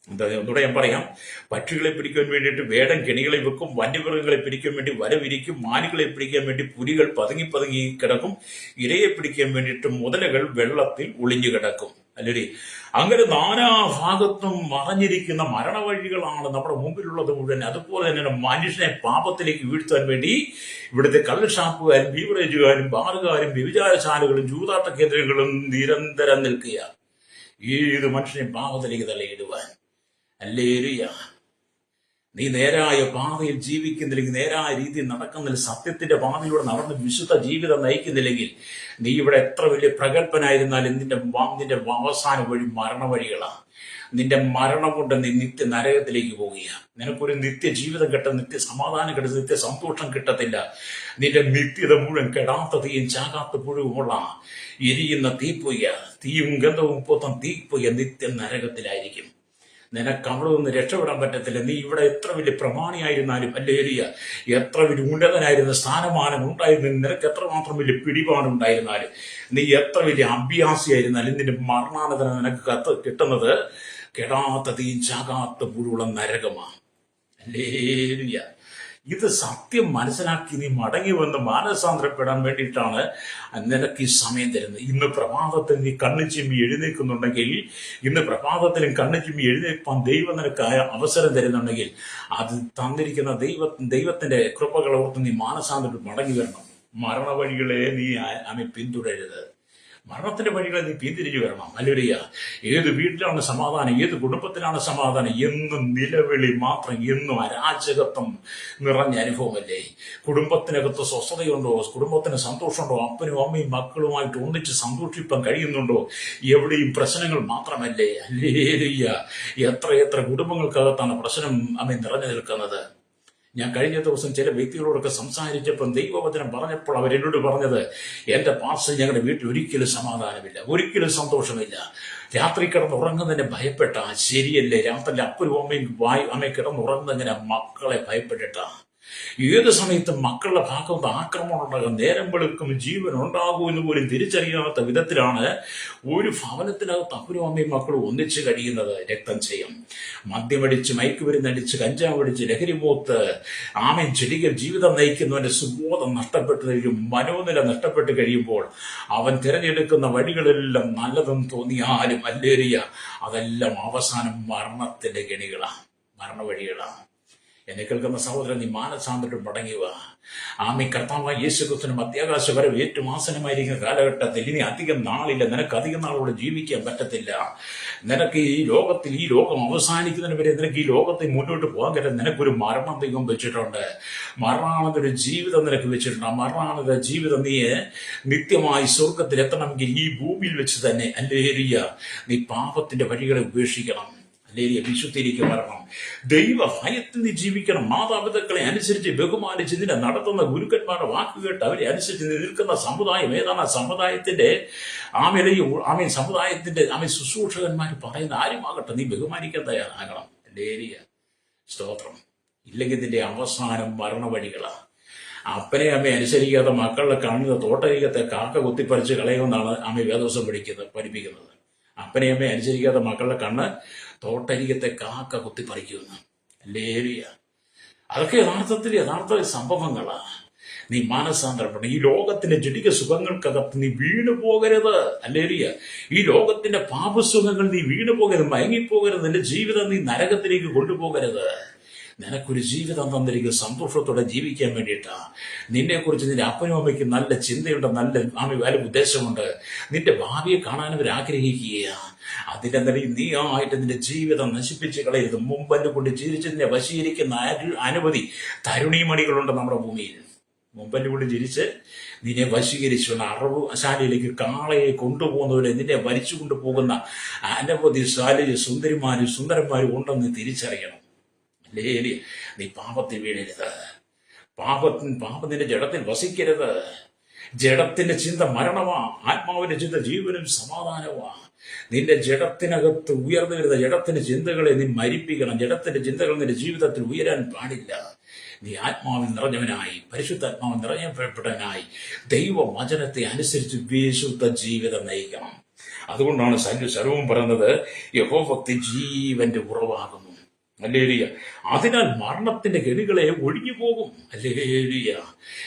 ഒന്നുകൂടെ ഞാൻ പറയാം. പക്ഷികളെ പിടിക്കാൻ വേണ്ടിയിട്ട് വേടൻ കെണികളെ വെക്കും. വന്യമൃഗങ്ങളെ പിടിക്കാൻ വേണ്ടി വല വിരിക്കും. മാനുകളെ പിടിക്കാൻ വേണ്ടി പുലികൾ പതുങ്ങി കിടക്കും. ഇരയെ പിടിക്കാൻ വേണ്ടിയിട്ട് മുതലകൾ വെള്ളത്തിൽ ഒളിഞ്ഞു കിടക്കും. അല്ലേ? അങ്ങനെ നാനാഭാഗത്തും മറഞ്ഞിരിക്കുന്ന മരണവഴികളാണ് നമ്മുടെ മുമ്പിലുള്ളത് മുഴുവൻ. അതുപോലെ തന്നെ മനുഷ്യനെ പാപത്തിലേക്ക് വീഴ്ത്താൻ വേണ്ടി ഇവിടുത്തെ കള്ളുഷാപ്പുകാരും ബീവറേജുകാരും ബാറുകാരും വ്യഭിചാരശാലകളും ചൂതാട്ട കേന്ദ്രങ്ങളും നിരന്തരം നിൽക്കുക, ഏത് മനുഷ്യനെ പാപത്തിലേക്ക് തള്ളിയിടുവാൻ. ഹല്ലേലൂയ. നീ നേരായ പാതയിൽ ജീവിക്കുന്നില്ലെങ്കിൽ, നേരായ രീതിയിൽ നടക്കുന്നില്ല, സത്യത്തിന്റെ പാതയിലൂടെ നടന്ന് വിശുദ്ധ ജീവിതം നയിക്കുന്നില്ലെങ്കിൽ, നീ ഇവിടെ എത്ര വലിയ പ്രഗത്ഭനായിരുന്നാലും നിന്റെ അവസാന വഴി മരണവഴികളാണ്. നിന്റെ മരണം കൊണ്ട് നീ നിത്യ നരകത്തിലേക്ക് പോവുകയാണ്. നിനക്കൊരു നിത്യ ജീവിതം കിട്ടും, നിത്യ സമാധാനം കിട്ടും, നിത്യ സന്തോഷം കിട്ടത്തില്ല. നിന്റെ നിത്യത മുഴുവൻ കെടാത്ത തീയും ചാകാത്ത പുഴുവുമുള്ള എരിയുന്ന തീപ്പൊയ്യ, തീയും ഗന്ധവും പൊത്തം തീപ്പൊയ്യ നിത്യ നരകത്തിലായിരിക്കും. നിനക്ക് അവിടെ നിന്ന് രക്ഷപ്പെടാൻ പറ്റത്തില്ല. നീ ഇവിടെ എത്ര വലിയ പ്രമാണിയായിരുന്നാലും, ഹല്ലേലൂയ, എത്ര വലിയ ഉന്നതനായിരുന്ന സ്ഥാനമാനം ഉണ്ടായിരുന്നാലും, നിനക്ക് എത്രമാത്രം വലിയ പിടിപാടുണ്ടായിരുന്നാലും, നീ എത്ര വലിയ അഭ്യാസിയായിരുന്നാലും, നിന്റെ മരണാനന്തരം നിനക്ക് കിട്ടുന്നത് കെടാത്ത തീയും ചാകാത്ത പുഴുള്ള നരകമാണ്. ഹല്ലേലൂയ. ഇത് സത്യം മനസ്സിലാക്കി നീ മടങ്ങി വന്ന് മാനസാന്തരപ്പെടാൻ വേണ്ടിയിട്ടാണ് നിനക്ക് ഈ സമയം തരുന്നത്. ഇന്ന് പ്രഭാതത്തിൽ നീ കണ്ണു ചിമ്മി എഴുന്നേൽക്കുന്നുണ്ടെങ്കിൽ, ഇന്ന് പ്രഭാതത്തിലും കണ്ണു ചിമ്മി എഴുന്നേൽപ്പാൻ ദൈവം നിനക്ക് അവസരം തരുന്നുണ്ടെങ്കിൽ, അത് തന്നിരിക്കുന്ന ദൈവത്തിന്റെ കൃപകളോർത്ത് നീ മാനസാന്തരം മടങ്ങി വരണം. മരണവഴികളെ നീ പിന്തുടരുത്. മരണത്തിന്റെ വഴികളെ നീ പിന്തിരിഞ്ഞു വരണം. ഹല്ലേലൂയ. ഏത് വീട്ടിലാണ് സമാധാനം, ഏത് കുടുംബത്തിലാണ് സമാധാനം? എന്നും നിലവിളി മാത്രം, എന്നും അരാജകത്വം നിറഞ്ഞ അനുഭവമല്ലേ? കുടുംബത്തിനകത്ത് സ്വസ്ഥതയുണ്ടോ? കുടുംബത്തിന് സന്തോഷമുണ്ടോ? അപ്പനും അമ്മയും മക്കളുമായിട്ട് ഒന്നിച്ച് സന്തോഷിപ്പാൻ കഴിയുന്നുണ്ടോ? എവിടെയും പ്രശ്നങ്ങൾ മാത്രമല്ലേ? ഹല്ലേലൂയ. എത്ര കുടുംബങ്ങൾക്കകത്താണ് പ്രശ്നം നിറഞ്ഞു നിൽക്കുന്നത്. ഞാൻ കഴിഞ്ഞ ദിവസം ചില വ്യക്തികളോടൊക്കെ സംസാരിച്ചപ്പോൾ ദൈവവചനം പറഞ്ഞപ്പോൾ അവരെന്നോട് പറഞ്ഞത്, എന്റെ പാസ്റ്റർ, ഞങ്ങളുടെ വീട്ടിൽ ഒരിക്കലും സമാധാനമില്ല, ഒരിക്കലും സന്തോഷമില്ല. രാത്രി കിടന്നുറങ്ങുന്നതിനെ ഭയപ്പെട്ട. ശരിയല്ലേ? രാത്രി അപ്പനും അമ്മയും കിടന്നുറങ്ങുന്നതിനെ മക്കളെ ഭയപ്പെട്ടിട്ടാ. ഏത് സമയത്തും മക്കളുടെ ഭാഗത്ത് ആക്രമണം ഉണ്ടാകും. നേരം വെളുക്കും ജീവൻ ഉണ്ടാകുമെന്ന് പോലും തിരിച്ചറിയാത്ത വിധത്തിലാണ് ഒരു ഭവനത്തിനകത്ത് അപ്പനും അമ്മയും മക്കളും ഒന്നിച്ച് കഴിയുന്നത്. രക്തം ചെയ്യും, മദ്യമടിച്ച്, മയക്കുമരുന്നടിച്ച്, കഞ്ചാവടിച്ച്, ലഹരി മൂത്ത് ചെടികൾ ജീവിതം നയിക്കുന്നവന്റെ സുബോധം നഷ്ടപ്പെട്ടു കഴിയും. മനോനില നഷ്ടപ്പെട്ട് കഴിയുമ്പോൾ അവൻ തിരഞ്ഞെടുക്കുന്ന വഴികളെല്ലാം നല്ലതെന്ന് തോന്നിയാലും, ഹല്ലേലൂയ, അതെല്ലാം അവസാനം മരണത്തിന്റെ കെണികളാണ്, മരണവഴികളാണ്. എന്നെ കേൾക്കുന്ന സഹോദരൻ, നീ മാനസാന്തരം മടങ്ങിവ. കർത്താവായ യേശുക്രിസ്തുവിന്റെ മധ്യാകാശ വരെ ഏറ്റവും ആസനമായിരിക്കുന്ന കാലഘട്ടത്തിൽ ഇനി അധികം നാളില്ല. നിനക്ക് അധികം നാളോടെ ജീവിക്കാൻ പറ്റത്തില്ല. നിനക്ക് ഈ ലോകം അവസാനിക്കുന്നതിന് വരെ നിനക്ക് ഈ ലോകത്തിൽ മുന്നോട്ട് പോകാൻ പറ്റും. നിനക്കൊരു മരണം ദൈവം വെച്ചിട്ടുണ്ട്. മരണാനന്തര ജീവിതം നിനക്ക് വെച്ചിട്ടുണ്ട്. ആ മരണാനന്തര ജീവിതം നീ നിത്യമായി സ്വർഗത്തിൽ എത്തണമെങ്കിൽ ഈ ഭൂമിയിൽ വെച്ച് തന്നെ, ഹല്ലേലൂയ, നീ പാപത്തിന്റെ വഴികളെ ഉപേക്ഷിക്കണം. ഹല്ലേലൂയ. വിശുദ്ധിയിലേക്ക് വരണം. ദൈവ ഭയത്തിൽ നീ ജീവിക്കണം. മാതാപിതാക്കളെ അനുസരിച്ച് ബഹുമാനിച്ച് നിന്നെ നടത്തുന്ന ഗുരുക്കന്മാരുടെ വാക്കുകേട്ട് അവരെ അനുസരിച്ച് നിൽക്കുന്ന സമുദായം ഏതാണ്? സമുദായത്തിന്റെ സമുദായത്തിന്റെ ശുശ്രൂഷകന്മാർ പറയുന്ന ആരുമാകട്ടെ, നീ ബഹുമാനിക്കാൻ തയ്യാറാകണം. ഹല്ലേലൂയ. സ്തോത്രം. ഇല്ലെങ്കിൽ നിന്റെ അവസാനം മരണവഴികളാണ്. അപ്പനെ അമ്മയെ അനുസരിക്കാത്ത മക്കളുടെ കണ്ണിന് തോട്ടരികത്തെ കാക്ക കുത്തിപ്പറിച്ച് കളയുമെന്നാണ് വേദോസം പഠിപ്പിക്കുന്നത്. അപ്പനെ അമ്മയെ അനുസരിക്കാത്ത മക്കളുടെ കണ്ണ് തോട്ടരികത്തെ കാക്ക കുത്തിപ്പറിക്കുമെന്ന്. ഹല്ലേലൂയ. അതൊക്കെ യഥാർത്ഥ സംഭവങ്ങളാണ്. നീ മാനസാന്തരപ്പെടണം. ഈ ലോകത്തിന്റെ ജഡിക സുഖങ്ങൾക്കകത്ത് നീ വീണു പോകരുത്. ഹല്ലേലൂയ. ഈ ലോകത്തിന്റെ പാപസുഖങ്ങൾ നീ വീണു പോകരുത്, മയങ്ങിപ്പോകരുത്. നിന്റെ ജീവിതം നീ നരകത്തിലേക്ക് കൊണ്ടുപോകരുത്. നിനക്കൊരു ജീവിതം തന്നിരിക്കും സന്തോഷത്തോടെ ജീവിക്കാൻ വേണ്ടിയിട്ടാ. നിന്നെക്കുറിച്ച് നിന്റെ അപ്പനും അമ്മയ്ക്കും നല്ല ചിന്തയുണ്ട്, നല്ല ഉദ്ദേശമുണ്ട്. നിന്റെ ഭാവിയെ കാണാൻ അവർ ആഗ്രഹിക്കുകയാണ്. അതിന്റെ നിലയിൽ നീ ആയിട്ട് നിന്റെ ജീവിതം നശിപ്പിച്ച് കളയരുത്. മുമ്പല്ല് കൊണ്ട് ചിരിച്ചതിനെ വശീകരിക്കുന്ന അനവധി തരുണീമണികളുണ്ട് നമ്മുടെ ഭൂമിയിൽ. മുമ്പല്ല് കൊണ്ട് ചിരിച്ച് നിന്നെ വശീകരിച്ചുകൊണ്ട് അറവുശാലയിലേക്ക് കാളയെ കൊണ്ടുപോകുന്നവരെ നിന്നെ വലിച്ചു കൊണ്ടുപോകുന്ന അനവധി സുന്ദരന്മാരും ഉണ്ടെന്ന് തിരിച്ചറിയണം. ഹല്ലേലൂയ. നീ പാപത്തിൽ വീഴരുത്. പാപം നിന്റെ ജഡത്തിൽ വസിക്കരുത്. ജഡത്തിന്റെ ചിന്ത മരണമാ, ആത്മാവിന്റെ ചിന്ത ജീവനും സമാധാനമാ. നിന്റെ ജഡത്തിനകത്ത് ഉയർന്നു വരുന്ന ജഡത്തിന്റെ ചിന്തകളെ നീ മരിപ്പിക്കണം. ജഡത്തിന്റെ ചിന്തകൾ നിന്റെ ജീവിതത്തിൽ ഉയരാൻ പാടില്ല. നീ ആത്മാവിൽ നിറഞ്ഞവനായി, പരിശുദ്ധാത്മാവിൽ നിറഞ്ഞപ്പെട്ടവനായി ദൈവവചനത്തെ അനുസരിച്ച് വിശുദ്ധ ജീവിതം നയിക്കണം. അതുകൊണ്ടാണ് സർവവും പറയുന്നത് യഹോവഭക്തി ജീവന്റെ ഉറവാകുന്നു. ഹല്ലേലൂയ. അതിനാൽ മരണത്തിന്റെ ഗതികളെ ഒഴിഞ്ഞു പോകും. ഹല്ലേലൂയ.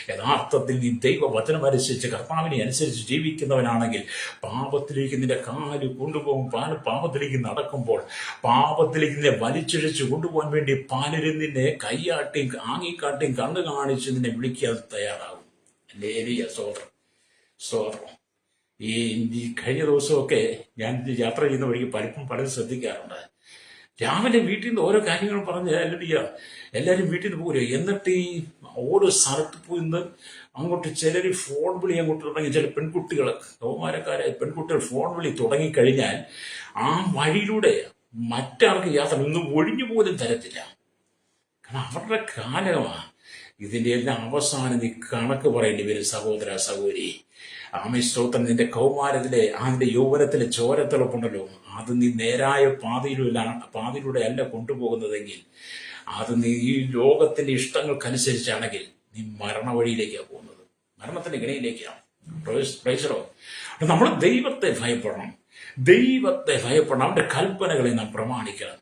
യഥാർത്ഥത്തിൽ നീ ദൈവവചനം അനുസരിച്ച് കർത്താവിനെ അനുസരിച്ച് ജീവിക്കുന്നവനാണെങ്കിൽ പാപത്തിലേക്ക് നിന്റെ കാല് കൊണ്ടുപോകും. പാപത്തിലേക്ക് നടക്കുമ്പോൾ പാപത്തിലേക്ക് നിന്നെ വലിച്ചിഴച്ച് കൊണ്ടുപോകാൻ വേണ്ടി പലരും നിന്നെ കൈയാട്ടിയും ആങ്ങിക്കാട്ടിയും കണ്ണു കാണിച്ച് നിന്നെ വിളിക്കാൻ തയ്യാറാകും. ഹല്ലേലൂയ. സ്തോത്രം, സ്തോത്രം. ഈ കഴിഞ്ഞ ദിവസമൊക്കെ ഞാൻ യാത്ര ചെയ്യുന്ന വഴിക്ക് പലരും ശ്രദ്ധിക്കാറുണ്ട്. രാവിലെ വീട്ടിൽ നിന്ന് ഓരോ കാര്യങ്ങൾ പറഞ്ഞ് എല്ലാവരും വീട്ടിൽ നിന്ന് പോരുക. എന്നിട്ട് ഈ ഓരോ സ്ഥലത്ത് പോയി നിന്ന് അങ്ങോട്ട് ചിലർ ഫോൺ വിളി അങ്ങോട്ട് തുടങ്ങി. ചില പെൺകുട്ടികൾ, കൗമാരക്കാരായ പെൺകുട്ടികൾ ഫോൺ വിളി തുടങ്ങിക്കഴിഞ്ഞാൽ ആ വഴിയിലൂടെ മറ്റാർക്ക് യാത്ര ഒന്നും ഒഴിഞ്ഞു പോലും തരത്തില്ല. കാരണം അവരുടെ കാലമാണ്. ഇതിന്റെ എല്ലാം അവസാനം നീ കണക്ക് പറയേണ്ടി വരും സഹോദര സഹോദരി. സ്തോത്രം. നിന്റെ കൗമാരത്തിലെ അതിന്റെ യൗവനത്തിലെ ചോരത്തിളപ്പുണ്ടല്ലോ, അത് നീ നേരായ പാതയിലൂടെ അല്ല കൊണ്ടുപോകുന്നതെങ്കിൽ, അത് നീ ഈ ലോകത്തിന്റെ ഇഷ്ടങ്ങൾക്കനുസരിച്ചാണെങ്കിൽ നീ മരണ വഴിയിലേക്കാണ് പോകുന്നത്, മരണത്തിന്റെ ഇടയിലേക്കാണ്. നമ്മൾ ദൈവത്തെ ഭയപ്പെടണം, ദൈവത്തെ ഭയപ്പെടണം. അവന്റെ കൽപ്പനകളെ നാം പ്രമാണിക്കണം.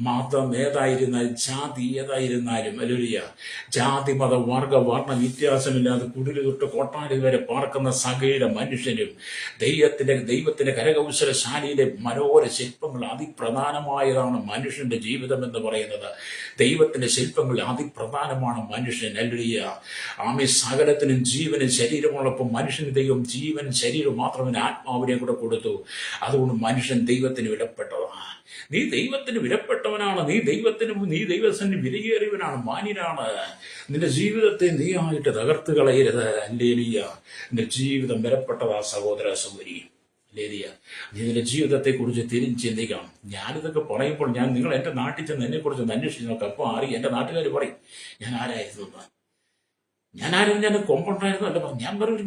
മതം ഏതായിരുന്നാലും ജാതി ഏതായിരുന്നാലും ഹല്ലേലൂയ, ജാതി മത വർണ്ണ വ്യത്യാസമില്ലാതെ കുടില് തൊട്ട് കൊട്ടാരി വരെ പാർക്കുന്ന സകല മനുഷ്യരും ദൈവത്തിന്റെ കരകൗശലശാലയിലെ മനോഹര ശില്പങ്ങൾ. അതിപ്രധാനമായതാണ് മനുഷ്യന്റെ ജീവിതം എന്ന് പറയുന്നത്. ദൈവത്തിന്റെ ശില്പങ്ങൾ അതിപ്രധാനമാണ് മനുഷ്യൻ. ഹല്ലേലൂയ. സകലത്തിനും ജീവനും ശരീരമുള്ളപ്പോൾ മനുഷ്യന് ദൈവം ജീവനും ശരീരവും മാത്രമേ ആത്മാവിനെ കൂടെ കൊടുത്തു. അതുകൊണ്ട് മനുഷ്യൻ ദൈവത്തിന് വിലപ്പെട്ടതാണ്. നീ ദൈവത്തിന് വിലപ്പെട്ടവനാണ്. നീ ദൈവത്തിന് വിലയേറിയവനാണ്, മാന്യനാണ്. നിന്റെ ജീവിതത്തെ നീ ആയിട്ട് തകർത്ത് കളയരുത്. ഹല്ലേലൂയ. നിന്റെ ജീവിതം വിലപ്പെട്ടതാ സഹോദര സഹോദരി. ഹല്ലേലൂയ. നീ നിന്റെ ജീവിതത്തെ കുറിച്ച് തിരിഞ്ഞ് ചിന്തിക്കണം. ഞാനിതൊക്കെ പറയുമ്പോൾ നിങ്ങൾ എന്റെ നാട്ടിൽ ചെന്ന് എന്നെ കുറിച്ച് അന്വേഷിച്ച് നോക്കാം. അപ്പോൾ അറിയാം, എന്റെ നാട്ടുകാർ പറയും ഞാൻ ആരായിരുന്നു. ഞാൻ കൊമ്പുണ്ടായിരുന്നു അല്ല, ഞാൻ വേറൊരു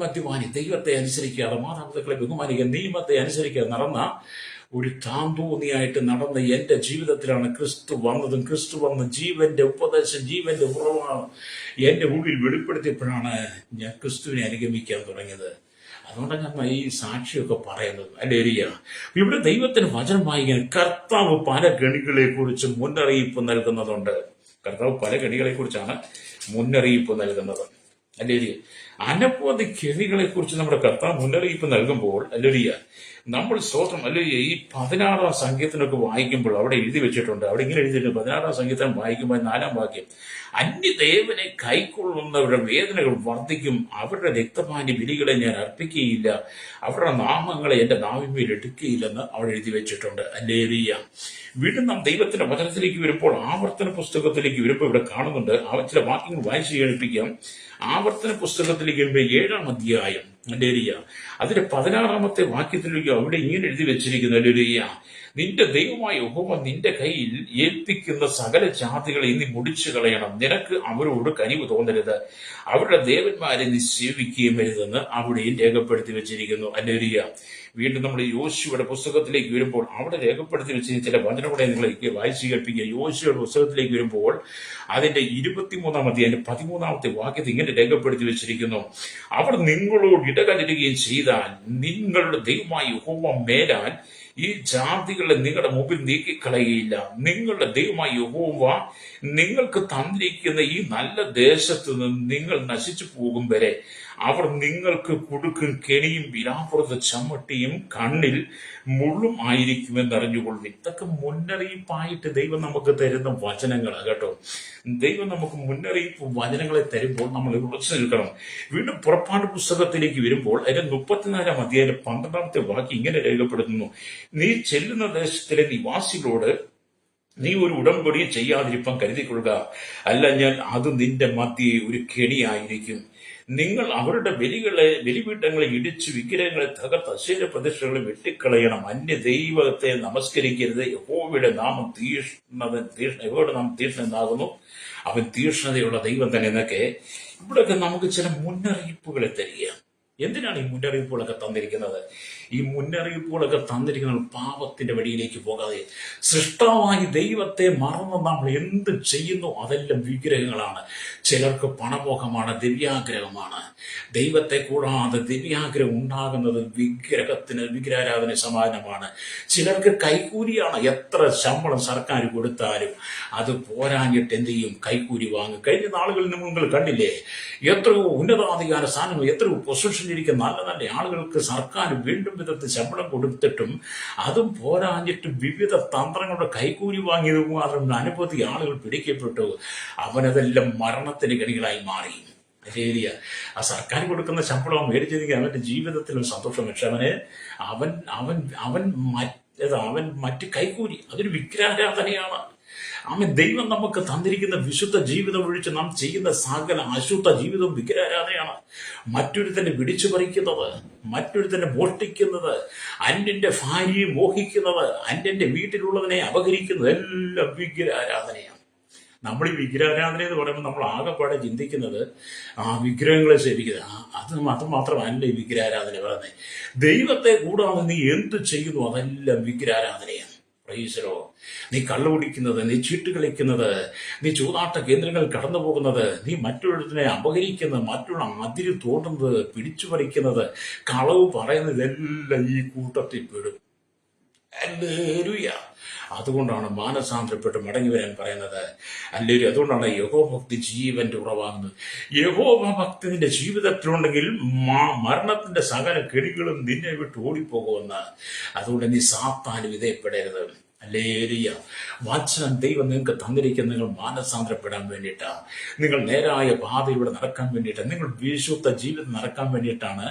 മദ്യപാനി, ദൈവത്തെ അനുസരിക്കാതെ, മാതാപിതാക്കളെ ബഹുമാനിക്കുക, നിയമത്തെ അനുസരിക്കാതെ നടന്ന ഒരു താന്തോന്നിയായിട്ട് നടന്ന എന്റെ ജീവിതത്തിലാണ് ക്രിസ്തു വന്നതും. ക്രിസ്തു വന്ന ജീവന്റെ ഉപദേശം, ജീവന്റെ ഉറവാണ് എന്റെ ഉള്ളിൽ വെളിപ്പെടുത്തിയപ്പോഴാണ് ഞാൻ ക്രിസ്തുവിനെ അനുഗമിക്കാൻ തുടങ്ങിയത്. അതുകൊണ്ടാണ് ഞാൻ ഈ സാക്ഷിയൊക്കെ പറയുന്നത്. ഹല്ലേലൂയ. ഇവിടെ ദൈവത്തിന് വചനം വായിക്കാൻ കർത്താവ് പല ഗണികളെ കുറിച്ച് മുന്നറിയിപ്പ് നൽകുന്നതുണ്ട്. കർത്താവ് പല ഗണികളെ കുറിച്ചാണ് മുന്നറിയിപ്പ് നൽകുന്നത്. ഹല്ലേലൂയ. അനവധി കെണികളെ കുറിച്ച് നമ്മുടെ കർത്താവ് മുന്നറിയിപ്പ് നൽകുമ്പോൾ ഹല്ലേലൂയ, നമ്മൾ സ്തോത്രം ഹല്ലേലൂയ. ഈ 16-ാം സംഗീതത്തിനൊക്കെ വായിക്കുമ്പോൾ അവിടെ എഴുതി വെച്ചിട്ടുണ്ട്. അവിടെ ഇങ്ങനെ എഴുതിയിട്ടുണ്ട്, 16-ാം സംഗീതം വായിക്കുമ്പോൾ 4-ാം വാക്യം, അന്യദേവനെ കൈക്കൊള്ളുന്നവരുടെ വേദനകൾ വർദ്ധിക്കും, അവരുടെ രക്തപാനി ബലികളെ ഞാൻ അർപ്പിക്കുകയില്ല, അവരുടെ നാമങ്ങളെ എന്റെ നാവിന്മേൽ എടുക്കുകയില്ലെന്ന് അവിടെ എഴുതി വെച്ചിട്ടുണ്ട്. ഹല്ലേലൂയ. വീണ്ടും നാം ദൈവത്തിന്റെ വചനത്തിലേക്ക് വരുമ്പോൾ, ആവർത്തന പുസ്തകത്തിലേക്ക് വരുമ്പോൾ ഇവിടെ കാണുന്നുണ്ട്. ചില വാക്യങ്ങൾ വായിച്ചു കേൾപ്പിക്കാം. ആവർത്തന പുസ്തകത്തിലേക്ക് വരുമ്പോൾ 7-ാം അധ്യായം, ഹല്ലേലൂയ, അതിന്റെ 16-ാമത്തെ വാക്യത്തിലേക്ക് അവിടെ ഇങ്ങനെ എഴുതി വെച്ചിരിക്കുന്നു. ഹല്ലേലൂയ. നിന്റെ ദൈവമായ യഹോവ നിന്റെ കയ്യിൽ ഏൽപ്പിക്കുന്ന സകല ജാതികളെ നീ മുടിച്ചു കളയണം. നിനക്ക് അവരോട് കനിവ് തോന്നരുത്, അവരുടെ ദേവന്മാരെ നീ സേവിക്കുകയും വരുതെന്ന് അവിടെയും രേഖപ്പെടുത്തി വെച്ചിരിക്കുന്നു. ഹല്ലേലൂയ. വീണ്ടും നമ്മൾ യോശുവയുടെ പുസ്തകത്തിലേക്ക് വരുമ്പോൾ അവിടെ രേഖപ്പെടുത്തി വെച്ചിരിക്കുന്ന ചില വചനങ്ങളെ നിങ്ങൾക്ക് വായിച്ചു കേൾപ്പിക്കുക. യോശുവയുടെ പുസ്തകത്തിലേക്ക് വരുമ്പോൾ അതിന്റെ 23-ാം അധ്യായം 13-ാമത്തെ വാക്യത്തിൽ ഇങ്ങനെ രേഖപ്പെടുത്തി വെച്ചിരിക്കുന്നു, അവർ നിങ്ങളോട് ഇടകലരുകയും ചെയ്താൽ നിങ്ങളുടെ ദൈവമായ യഹോവ മേലാൽ ഈ ജാതികളെ നിങ്ങളുടെ മുമ്പിൽ നീക്കിക്കളയുകയില്ല. നിങ്ങളുടെ ദൈവമായ യഹോവ നിങ്ങൾക്ക് തന്നിരിക്കുന്ന ഈ നല്ല ദേശത്ത് നിന്ന് നിങ്ങൾ നശിച്ചു പോകും വരെ അവർ നിങ്ങൾക്ക് കൊടുക്കും കെണിയും വിലാപുറത്ത് ചമ്മട്ടിയും കണ്ണിൽ മുള്ളും ആയിരിക്കുമെന്ന് അറിഞ്ഞുകൊള്ളും. ഇതൊക്കെ മുന്നറിയിപ്പായിട്ട് ദൈവം നമുക്ക് തരുന്ന വചനങ്ങളാണ് കേട്ടോ. ദൈവം നമുക്ക് മുന്നറിയിപ്പ് വചനങ്ങളെ തരുമ്പോൾ നമ്മൾ ഉറച്ചു നിൽക്കണം. വീണ്ടും പുറപ്പാട് പുസ്തകത്തിലേക്ക് വരുമ്പോൾ അതിന്റെ 34-ാം അധ്യായം 12-ാമത്തെ വാക്യം ഇങ്ങനെ രേഖപ്പെടുത്തുന്നു, നീ ചെല്ലുന്ന ദേശത്തിലെ നിവാസികളോട് നീ ഒരു ഉടമ്പടി ചെയ്യാതിരിപ്പം കരുതിക്കൊള്ളുക, അല്ല ഞാൻ അത് നിന്റെ മധ്യേ ഒരു കെണിയായിരിക്കും. നിങ്ങൾ അവരുടെ ബലിപീഠങ്ങളെ ഇടിച്ചു, വിഗ്രഹങ്ങളെ തകർത്ത്, അശേര പ്രതിഷ്ഠകളെ വെട്ടിക്കളയണം. അന്യ ദൈവത്തെ നമസ്കരിക്കരുത്. യഹോവയുടെ നാമം യഹോവയുടെ നാമം തീഷ്ണനാകുന്നു, അവൻ തീഷ്ണതയുള്ള ദൈവം തന്നെ എന്നൊക്കെ ഇവിടെയൊക്കെ നമുക്ക് ചില മുന്നറിയിപ്പുകളെ തരിക. എന്തിനാണ് ഈ മുന്നറിയിപ്പുകളൊക്കെ തന്നിരിക്കുന്നത്? ഈ മുന്നറിയിപ്പുകളൊക്കെ തന്നിരിക്കുന്നത് പാപത്തിന്റെ വഴിയിലേക്ക് പോകാതെ സൃഷ്ടാവായി ദൈവത്തെ മറന്ന് നമ്മൾ എന്ത് ചെയ്യുന്നു അതെല്ലാം വിഗ്രഹങ്ങളാണ്. ചിലർക്ക് പണമോഹമാണ്, ദിവ്യാഗ്രഹമാണ്. ദൈവത്തെ കൂടാതെ ദിവ്യാഗ്രഹം ഉണ്ടാകുന്നത് വിഗ്രഹാരാധന സമാനമാണ്. ചിലർക്ക് കൈക്കൂലിയാണ്. എത്ര ശമ്പളം സർക്കാർ കൊടുത്താലും അത് പോരാഞ്ഞിട്ട് എന്ത് ചെയ്യും? കൈക്കൂലി വാങ്ങും. കഴിഞ്ഞ നാളുകളിൽ നിങ്ങൾ കണ്ടില്ലേ, എത്രയോ ഉന്നതാധികാര സ്ഥാനങ്ങൾ, എത്രയോ പൊസിഷനിലിരിക്കുന്ന നല്ല നല്ല ആളുകൾക്ക് സർക്കാർ വീണ്ടും വിധത്തിൽ ശമ്പളം കൊടുത്തിട്ടും അതും പോരാഞ്ഞിട്ട് വിവിധ തന്ത്രങ്ങളുടെ കൈക്കൂലി വാങ്ങിയത് മാത്രം അനവധി ആളുകൾ പിടിക്കപ്പെട്ടു. അവനതെല്ലാം മരണത്തിന് കെണികളായി മാറി. ശരിയാ, ആ സർക്കാർ കൊടുക്കുന്ന ശമ്പളം മേടിച്ചിരിക്കുക അവന്റെ ജീവിതത്തിലും സന്തോഷം. പക്ഷെ അവൻ അവൻ അവൻ അവൻ മറ്റ് കൈക്കൂലി, അതൊരു വിഗ്രഹാരാധനയാണ്. ദൈവം നമുക്ക് തന്നിരിക്കുന്ന വിശുദ്ധ ജീവിതം ഒഴിച്ച് നാം ചെയ്യുന്ന സകല അശുദ്ധ ജീവിതവും വിഗ്രഹാരാധനയാണ്. മറ്റൊരുത്തന്നെ പിടിച്ചു പറിക്കുന്നത്, മറ്റൊരുത്തന്നെ മോഷ്ടിക്കുന്നത്, അന്യന്റെ ഭാര്യയെ മോഹിക്കുന്നത്, അന്യന്റെ വീട്ടിലുള്ളതിനെ അപഹരിക്കുന്നത് എല്ലാം വിഗ്രഹാരാധനയാണ്. നമ്മൾ ഈ വിഗ്രഹാരാധന എന്ന് പറയുമ്പോൾ നമ്മൾ ആകെപ്പാടെ ചിന്തിക്കുന്നത് വിഗ്രഹങ്ങളെ സേവിക്കുക, അത് മാത്രമല്ല ഈ വിഗ്രഹാരാധന പറയുന്നത്. ദൈവത്തെ കൂടാതെ നീ എന്ത് ചെയ്യുന്നു അതെല്ലാം വിഗ്രഹാരാധനയാണ്. പ്രൈസലോ, നീ കള്ളു കുടിക്കുന്നത്, നീ ചീട്ട് കളിക്കുന്നത്, നീ ചൂതാട്ട കേന്ദ്രങ്ങളിൽ കടന്നു പോകുന്നത്, നീ മറ്റൊരുത്തിനെ അപഹരിക്കുന്നത്, മറ്റുള്ള അതിര് തോണ്ടുന്നത്, പിടിച്ചു പറിക്കുന്നത്, കളവ് പറയുന്നത്, ഇതെല്ലാം ഈ കൂട്ടത്തിൽ പെടും. ഹല്ലേലൂയ. അതുകൊണ്ടാണ് മാനസാന്തരപ്പെട്ട് മടങ്ങി വരാൻ പറയുന്നത്. അല്ലെങ്കിൽ അതുകൊണ്ടാണ് യഹോഭക്തി ജീവന്റെ ഉറവാകുന്നത്. യഹോഭക്തി നിന്റെ ജീവിതത്തിലുണ്ടെങ്കിൽ മരണത്തിന്റെ സകല കെണികളും നിന്നെ വിട്ട് ഓടിപ്പോകുമെന്ന്. അതുകൊണ്ട് നീ സാത്താന് വിധേയപ്പെടരുത്. ഹല്ലേലൂയ. വചനം ദൈവം നിങ്ങൾക്ക് തന്നിരിക്കുന്ന നിങ്ങൾ മാനസാന്തരപ്പെടാൻ വേണ്ടിയിട്ടാണ്, നിങ്ങൾ നേരായ പാതയിലൂടെ നടക്കാൻ വേണ്ടിയിട്ടാണ്, നിങ്ങൾ വിശുദ്ധ ജീവിതം നടക്കാൻ വേണ്ടിയിട്ടാണ്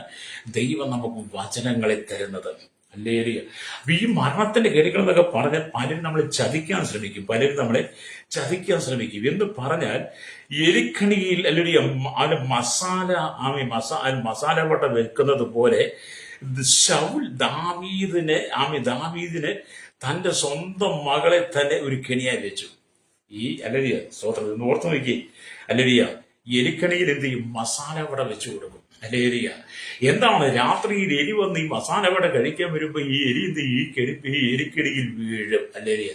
ദൈവം നമുക്ക് വചനങ്ങളെ തരുന്നത്. ഹല്ലേലൂയ. ഈ മരണത്തിന്റെ കെണികൾ എന്നൊക്കെ പറഞ്ഞാൽ പലരും നമ്മളെ ചതിക്കാൻ ശ്രമിക്കും. എന്ന് പറഞ്ഞാൽ എലിക്കണിയിൽ അല്ലെങ്കിൽ മസാല വട്ട വെക്കുന്നത് പോലെ ശൗൽ ദാവീദിന് തന്റെ സ്വന്തം മകളെ തന്നെ ഒരു കെണിയായി വെച്ചു. ഈ അല്ലരിയ സ്വതന്ത്രം ഓർത്തു നോക്കി. അല്ലരിയ എലിക്കണിയിൽ എന്ത് ചെയ്യും? മസാല വട വെച്ചു കൊടുക്കും. അല്ലേരിയ എന്താണ്? രാത്രിയിൽ എലി വന്ന് ഈ മസാല വട കഴിക്കാൻ വരുമ്പോ ഈ എലി എന്ത് ഈ എലിക്കടിയിൽ വീഴും. അല്ലേരിയ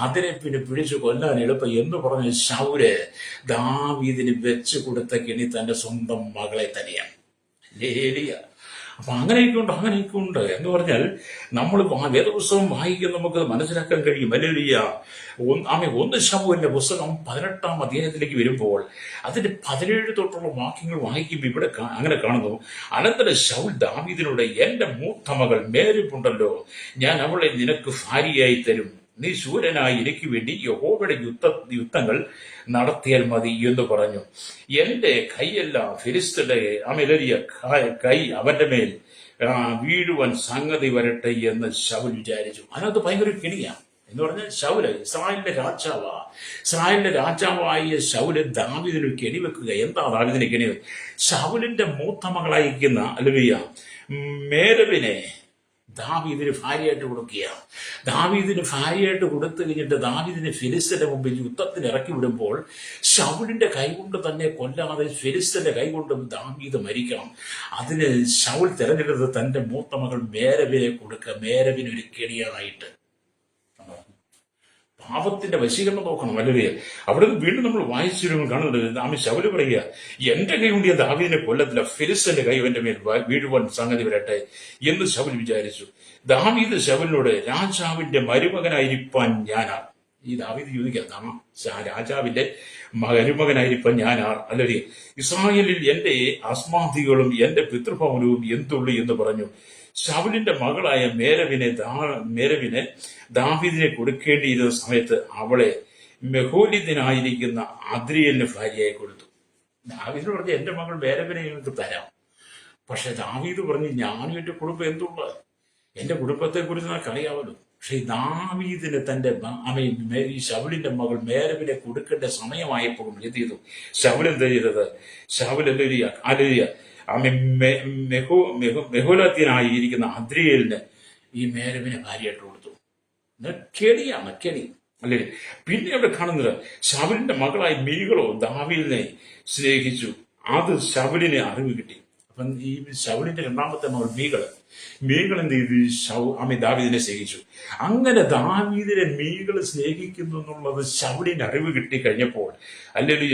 അതിനെ പിന്നെ പിടിച്ചു കൊല്ലാൻ എളുപ്പം എന്ന് പറഞ്ഞ ശൗല് ദാവീദിന് വെച്ചു കൊടുത്ത കെണി തന്റെ സ്വന്തം മകളെ തന്നെയാണ്. അല്ലേരിയ. അപ്പൊ അങ്ങനെയൊക്കെ ഉണ്ട് എന്ന് പറഞ്ഞാൽ നമ്മൾ വേദപുസ്തകം വായിക്കുന്ന നമുക്ക് മനസ്സിലാക്കാൻ കഴിയും. ഹല്ലേലൂയ. 1 ശമൂവേലിന്റെ പുസ്തകം 18-ാം അധ്യായത്തിലേക്ക് വരുമ്പോൾ അതിന്റെ 17 തൊട്ടുള്ള വാക്യങ്ങൾ വായിക്കുമ്പോൾ ഇവിടെ അങ്ങനെ കാണുന്നു. അനന്തരം ശൗൽ ദാവീദിനോട്, എന്റെ മൂത്ത മകൾ മേരിപ്പുണ്ടല്ലോ, ഞാൻ അവളെ നിനക്ക് ഭാര്യയായി തരും. നീ ശൂരനായി എനിക്ക് വേണ്ടി യഹോവയുടെ യുദ്ധങ്ങൾ നടത്തിയാൽ മതി എന്ന് പറഞ്ഞു. എന്റെ കൈയെല്ലാം ഫിലിസ്ത്യരുടെ കൈ അവന്റെ മേൽ വീഴുവാൻ സംഗതി വരട്ടെ എന്ന് ശൗൽ വിചാരിച്ചു. അതിനകത്ത് ഭയങ്കര കെണിയാണ്. എന്ന് പറഞ്ഞാൽ ശൗല് ഇസ്രായേലിന്റെ രാജാവായ ശൗല് ദാവീദിന് കെണി വെക്കുക. എന്താ ദാവീദിന് കെണി വെക്കുക? ശൗലിന്റെ മൂത്ത മകളായിരിക്കുന്ന അലുവിയ മേരവിനെ ദാവീദിന് ഭാര്യയായിട്ട് കൊടുക്കുക. ദാവീദിന് ഭാര്യയായിട്ട് കൊടുത്തു കഴിഞ്ഞിട്ട് ദാവീദിനെ ഫിലിസ്ത്യന്റെ മുമ്പിൽ യുദ്ധത്തിന് ഇറക്കി വിടുമ്പോൾ ശൗലിന്റെ കൈകൊണ്ട് തന്നെ കൊല്ലാതെ ഫിലിസ്ത്യന്റെ കൈകൊണ്ട് ദാവീദ് മരിക്കണം. അതിന് ശൗൽ തിരഞ്ഞെടുത്ത് തന്റെ മൂത്ത മകൾ മേരവിനെ കൊടുക്കുക. മേരവിനൊരു കെണിയായിട്ട്. പാപത്തിന്റെ വശീകരണം നോക്കണം. അല്ലെങ്കിൽ അവിടെ നിന്ന് വീണ്ടും നമ്മൾ വായിച്ചിരുമ്പോൾ കാണുന്നുണ്ട്, ശൗല് പറയുക, എന്റെ കൈ കൊണ്ട് ദാവീദിനെ കൊല്ലത്തില്ല, ഫിലിസ്ത്യന്റെ കൈ എന്റെ മേൽ വീഴുവാൻ സംഗതി വരട്ടെ എന്ന് ശൗൽ വിചാരിച്ചു. ദാവീദ് ശൗലിനോട്, രാജാവിന്റെ മരുമകനായിരിക്കാൻ ഞാനാർ. ഈ ദാവീദ് ചോദിക്കാം, രാജാവിന്റെ മരുമകനായിരിക്കാൻ ഞാനാർ? അല്ലെങ്കിൽ ഇസ്രായേലിൽ എന്റെ അസ്മാദികളും എന്റെ പിതൃഭവനവും എന്തുള്ളു എന്ന് പറഞ്ഞു. ശൗലിന്റെ മകളായ മേരവിനെ ദാവീദിനെ കൊടുക്കേണ്ടിയിരുന്ന സമയത്ത് അവളെ മെഹോലിദിനായിരിക്കുന്ന അദ്രിയേലിന് ഭാര്യയായി കൊടുത്തു. ദാവീദ് പറഞ്ഞു, എന്റെ മകൾ മേരവിനെ എനിക്ക് തരാം. പക്ഷെ ദാവീദ് പറഞ്ഞു, ഞാനും എന്റെ കുടുംബം എന്തുള്ള, എന്റെ കുടുംബത്തെ കുറിച്ച് നമുക്ക് അറിയാമല്ലോ. പക്ഷെ ദാവീദിന് തന്റെ ഈ ശൗലിന്റെ മകൾ മേരവിനെ കൊടുക്കേണ്ട സമയമായപ്പോഴും എന്ത് ചെയ്തു? ശൗൽ എന്താ ചെയ്തത്? ശൗൽ മെഹോലത്തിനായിരിക്കുന്ന അദ്രിയേലിന് ഈ മേരവിനെ ഭാര്യയായിട്ട് കൊടുത്തു. കെണി അല്ലേ? പിന്നെ അവിടെ കാണുന്നത്, ശൗലിന്റെ മകളായി മിരികളോ ദാവീദിനെ സ്നേഹിച്ചു. അത് ശൗലിനെ അറിവ് കിട്ടി. അപ്പം ഈ ശൗലിന്റെ രണ്ടാമത്തെ മകൾ മീകൾ എന്ത് ചെയ്തു? ദാവീദിനെ സ്നേഹിച്ചു. അങ്ങനെ ദാവീദിനെ മീകൾ സ്നേഹിക്കുന്നു എന്നുള്ളത് ശൗലിന് അറിവ് കിട്ടിക്കഴിഞ്ഞപ്പോൾ, അല്ലെങ്കിൽ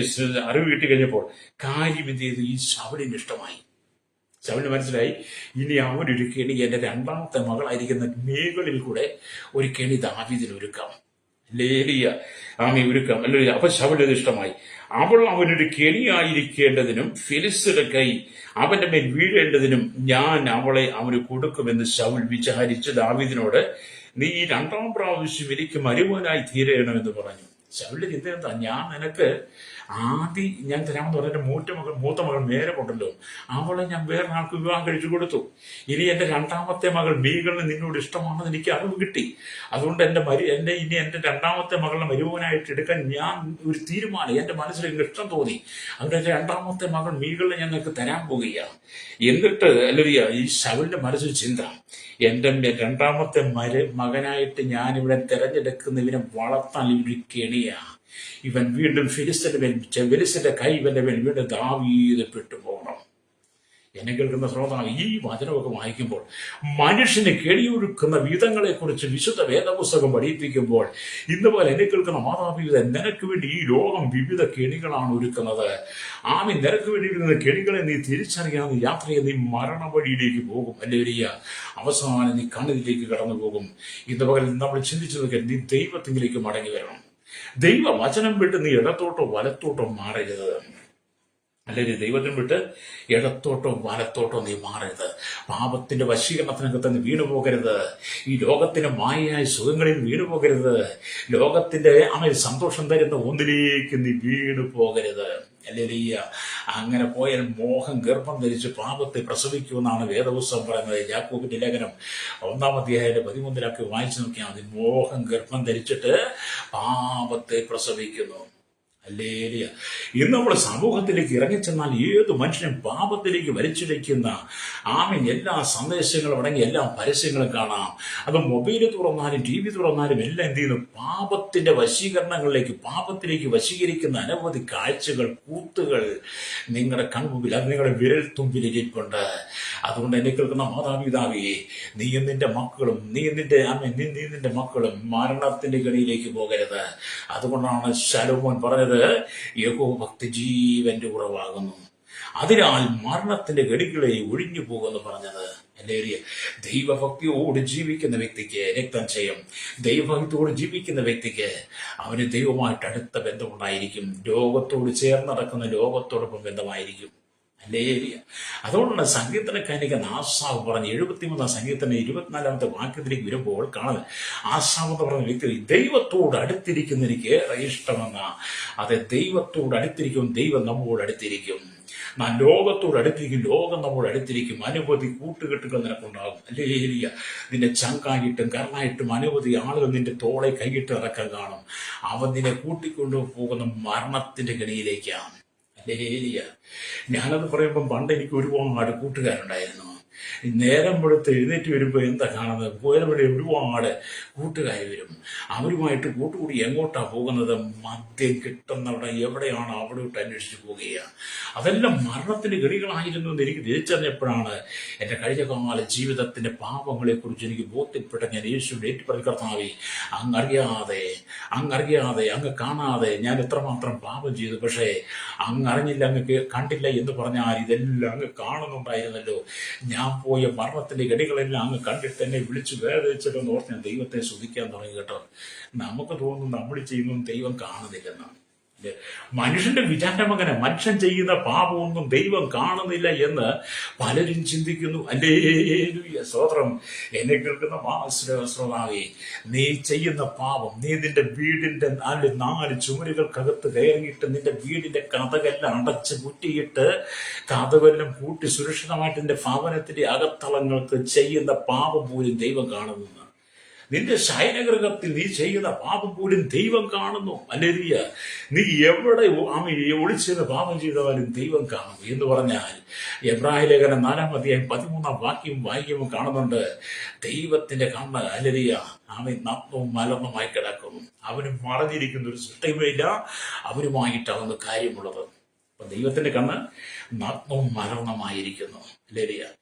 അറിവ് കിട്ടിക്കഴിഞ്ഞപ്പോൾ കാര്യം എന്ത് ചെയ്തു? ഈ ശൗലിന് ഇഷ്ടമായി. ശൗലിന് മനസ്സിലായി, ഇനി അവനൊരു കെണി എന്റെ രണ്ടാമത്തെ മകളായിരിക്കുന്ന മീകളിൽ കൂടെ ഒരു കെണി ദാവീദിന് ഒരുക്കാം, ലേലിയ ഒരുക്കാം. അല്ലെ? അപ്പൊ ശൗലിന് ഇഷ്ടമായി. അവനൊരു കെണിയായിരിക്കേണ്ടതിനും ഫിലിസ്ത്യരുടെ കൈ അവന്റെ മേൽ വീഴേണ്ടതിനും ഞാൻ അവളെ അവന് കൊടുക്കുമെന്ന് ശൗൽ വിചാരിച്ച് ദാവീദിനോട്, നീ രണ്ടാം പ്രാവശ്യം എനിക്ക് മരുമകനായി തീരണമെന്ന് പറഞ്ഞു. ശൗലിന്റെ ചിന്ത എന്താ? ഞാൻ നിനക്ക് ഞാൻ തരാമെന്ന് പറഞ്ഞ മൂത്ത മകൾ മേരമുണ്ടല്ലോ, അവളെ ഞാൻ വേറെ ആൾക്ക് വിവാഹം കഴിച്ചു കൊടുത്തു. ഇനി എന്റെ രണ്ടാമത്തെ മകൾ മീകളിന് നിന്നോട് ഇഷ്ടമാണെന്ന് എനിക്ക് അറിവ് കിട്ടി. അതുകൊണ്ട് ഇനി എന്റെ രണ്ടാമത്തെ മകളുടെ മരുമകനായിട്ട് എടുക്കാൻ ഞാൻ ഒരു തീരുമാനം, എന്റെ മനസ്സിൽ ഇഷ്ടം തോന്നി. അതുകൊണ്ട് എന്റെ രണ്ടാമത്തെ മകൾ മീകളിനെ ഞാൻ നിനക്ക് തരാൻ പോകുകയാണ്. എന്നിട്ട് ഈ ശൗലിന്റെ മനസ്സിൽ ചിന്ത, എന്റെ രണ്ടാമത്തെ മകനായിട്ട് ഞാനിവിടെ തെരഞ്ഞെടുക്കുന്നവനെ വളർത്താൻ ഇവര് കെണിയാ. ഇവൻ വീണ്ടും ഫിലിസ്ത്യന്റെ കൈ ഇവന്റെ മേൽ വീണ്ടും ദാവീദ് പെട്ടുപോകണം. എന്നെ കേൾക്കുന്ന ശ്രോതാവ്, ഈ വചനമൊക്കെ വായിക്കുമ്പോൾ മനുഷ്യന് കെണിയൊഴുക്കുന്ന വിധങ്ങളെ കുറിച്ച് വിശുദ്ധ വേദപുസ്തകം പഠിപ്പിക്കുമ്പോൾ, ഇന്ന് പോലെ എന്നെ കേൾക്കുന്ന മാതാപിതാ, നിനക്ക് വേണ്ടി ഈ ലോകം വിവിധ കെണികളാണ് ഒരുക്കുന്നത്. നിനക്ക് വേണ്ടി ഇരുന്ന കെണികളെ നീ തിരിച്ചറിയാവുന്ന യാത്രയെ നീ മരണ വഴിയിലേക്ക് പോകും. അല്ലേരിയ അവസാനം നീ കണ്ണിലേക്ക് കടന്നു പോകും. ഇന്ന് പകൽ നമ്മൾ ചിന്തിച്ചു നോക്കിയാൽ നീ ദൈവത്തിലേക്ക് മടങ്ങി വരണം. ദൈവ വചനം വിട്ട് നീ ഇടത്തോട്ടോ വലത്തോട്ടോ മാറരുത്. അല്ലെങ്കിൽ ദൈവത്തിന് വിട്ട് ഇടത്തോട്ടോ വലത്തോട്ടോ നീ മാറരുത്. പാപത്തിന്റെ വശീകരണത്തിനകത്ത് നീ വീണു പോകരുത്. ഈ ലോകത്തിന്റെ മായയായ സുഖങ്ങളിൽ വീണു പോകരുത്. ലോകത്തിന്റെ സന്തോഷം തരുന്ന ഒന്നിലേക്ക് നീ വീണു പോകരുത്. അല്ലെങ്കിൽ അങ്ങനെ പോയാൽ മോഹം ഗർഭം ധരിച്ച് പാപത്തെ പ്രസവിക്കുമെന്നാണ് വേദപുസ്തകം പറയുന്നത്. യാക്കോബിന്റെ ലേഖനം 1-ാം അധ്യായം 13 വായിച്ചു നോക്കിയാൽ മതി. മോഹം ഗർഭം ധരിച്ചിട്ട് പാപത്തെ പ്രസവിക്കുന്നു. ഹല്ലേലൂയ. ഇന്ന് നമ്മൾ സമൂഹത്തിലേക്ക് ഇറങ്ങിച്ചെന്നാൽ ഏത് മനുഷ്യനും പാപത്തിലേക്ക് വലിച്ചിഴയ്ക്കുന്ന എല്ലാ സന്ദേശങ്ങളും അടങ്ങി എല്ലാ പരസ്യങ്ങളും കാണാം. അത് മൊബൈൽ തുറന്നാലും TV തുറന്നാലും എല്ലാം എന്ത് ചെയ്യുന്നു? പാപത്തിന്റെ വശീകരണങ്ങളിലേക്ക്, പാപത്തിലേക്ക് വശീകരിക്കുന്ന അനവധി കാഴ്ചകൾ, കൂത്തുകൾ നിങ്ങളുടെ കൺമുമ്പിൽ, അത് നിങ്ങളുടെ വിരൽ തുമ്പിൽ ഇരിപ്പുണ്ട്. അതുകൊണ്ട് എന്നെ കേൾക്കുന്ന മാതാപിതാവേ, നീയും നിന്റെ മക്കളും മരണത്തിന്റെ ഗണിയിലേക്ക് പോകരുത്. അതുകൊണ്ടാണ് ശലോമോൻ പറഞ്ഞത്, യഹോവഭക്തി ജീവന്റെ ഉറവാകുന്നു, അതിനാൽ മരണത്തിന്റെ ഗടികളെ ഒഴിഞ്ഞു പോകുമെന്ന് പറഞ്ഞത്. ദൈവഭക്തിയോട് ജീവിക്കുന്ന വ്യക്തിക്ക് രക്തനിശ്ചയം, ദൈവഭക്തിയോട് ജീവിക്കുന്ന വ്യക്തിക്ക് അവന് ദൈവമായിട്ട് അടുത്ത ബന്ധമുണ്ടായിരിക്കും. ലോകത്തോട് ചേർന്ന് നടക്കുന്ന ലോകത്തോടൊപ്പം ബന്ധമായിരിക്കും. അതുകൊണ്ടാണ് സങ്കീർത്തനക്കാരൻ ആസാവ് പറഞ്ഞ് 73-ാം സങ്കീർത്തനം 24-ാമത്തെ വാക്യത്തിലേക്ക് വരുമ്പോൾ കാണുന്നത്, ആസാവ് എന്ന് പറഞ്ഞ വ്യക്തി ദൈവത്തോട് അടുത്തിരിക്കുന്ന എനിക്ക് ഏറെ ഇഷ്ടമെന്ന. അതെ, ദൈവത്തോട് അടുത്തിരിക്കും, ദൈവം നമ്മോട് അടുത്തിരിക്കും. നാം ലോകത്തോട് അടുത്തിരിക്കും, ലോകം നമ്മോട് അടുത്തിരിക്കും. അനവധി കൂട്ടുകെട്ടുകൾ നിനക്കുണ്ടാകും. നിന്നെ ചങ്കായിട്ടും കരണായിട്ടും അനവധി ആളുകൾ നിന്റെ തോളെ കൈയിട്ട് ഇറക്കാൻ കാണും. അവൻ നിന്നെ കൂട്ടിക്കൊണ്ടു പോകുന്ന മരണത്തിന്റെ ഗണിയിലേക്കാണ്. ഞാനത് പറയുമ്പം പണ്ട് എനിക്ക് ഒരുപാട് കൂട്ടുകാരുണ്ടായിരുന്നു. നേരം വെളുത്ത് എഴുന്നേറ്റ് വരുമ്പോൾ എന്താ കാണുന്നത്? പോയവിടെ ഒരുപാട് കൂട്ടുകാർ വരും. അവരുമായിട്ട് കൂട്ടുകൂടി എങ്ങോട്ടാ പോകുന്നത്? മദ്യം കിട്ടുന്നവിടെ എവിടെയാണ് അവിടോട്ട് അന്വേഷിച്ച് പോവുകയാണ്. അതെല്ലാം മരണത്തിന്റെ ഗണികളായിരുന്നു എന്ന് എനിക്ക് തിരിച്ചറിഞ്ഞപ്പോഴാണ് എൻ്റെ കഴിഞ്ഞ കാല ജീവിതത്തിന്റെ പാപങ്ങളെ കുറിച്ച് എനിക്ക് ബോധ്യപ്പെട്ട ഞാൻ യേശുവിന്റെ ഏറ്റുപറഞ്ഞ കർത്താവേ, അങ്ങറിയാതെ അങ്ങ് കാണാതെ ഞാൻ എത്രമാത്രം പാപം ചെയ്തു. പക്ഷേ അങ്ങ് അറിഞ്ഞില്ല, അങ്ങ് കണ്ടില്ല എന്ന് പറഞ്ഞാൽ ഇതെല്ലാം അങ്ങ് കാണുന്നുണ്ടായിരുന്നല്ലോ. ഞാൻ പോയ മരണത്തിന്റെ ഗടികളെല്ലാം അങ്ങ് കണ്ടിട്ട് എന്നെ വിളിച്ച് വേദനിച്ചിട്ടെന്ന് ഓർത്ത് ഞാൻ ദൈവത്തെ സ്തുതിക്കാൻ തുടങ്ങി കേട്ടോ. നമുക്ക് തോന്നുന്നു നമ്മൾ ചെയ്യുന്നതും ദൈവം കാണുന്നില്ലെന്നാണ്. മനുഷ്യന്റെ വിചാരം അങ്ങനെ, മനുഷ്യൻ ചെയ്യുന്ന പാപമൊന്നും ദൈവം കാണുന്നില്ല എന്ന് പലരും ചിന്തിക്കുന്നു. ഹല്ലേലൂയ, സ്തോത്രം. എന്നെ കേൾക്കുന്ന ശ്രോതാവേ, നീ ചെയ്യുന്ന പാപം, നീ നിന്റെ വീടിന്റെ 4 ചുമരുകൾക്കകത്ത് കയറിയിട്ട് നിന്റെ വീടിന്റെ കഥകെല്ലാം അടച്ച് കുറ്റിയിട്ട് കഥകെല്ലാം കൂട്ടി സുരക്ഷിതമായിട്ട് നിന്റെ ഭവനത്തിന്റെ അകത്തളങ്ങൾക്ക് ചെയ്യുന്ന പാപം പോലും ദൈവം കാണുന്നു. നിന്റെ ശയനഗൃഹത്തിൽ നീ ചെയ്യുന്ന പാപം പോലും ദൈവം കാണുന്നു. ഹല്ലേലൂയ. നീ എവിടെ ഒളിച്ചെന്ന് പാപം ചെയ്താലും ദൈവം കാണും എന്ന് പറഞ്ഞാൽ എബ്രായ ലേഖനം 4-ാം അധ്യായം 13-ാം വാക്യം വായിക്കുമ്പോൾ കാണുന്നുണ്ട്, ദൈവത്തിന്റെ കണ്ണ് ഹല്ലേലൂയ അവൻ നഗ്നവും മലർന്നുമായി കിടക്കും. അവന് മറഞ്ഞിരിക്കുന്ന ഒരു സൃഷ്ടിയുമില്ല, അവനുമായിട്ട് അവന് കാര്യമുള്ളത്. അപ്പൊ ദൈവത്തിന്റെ കണ്ണ് നഗ്നവും മരണമായിരിക്കുന്നു. അല്ലേ?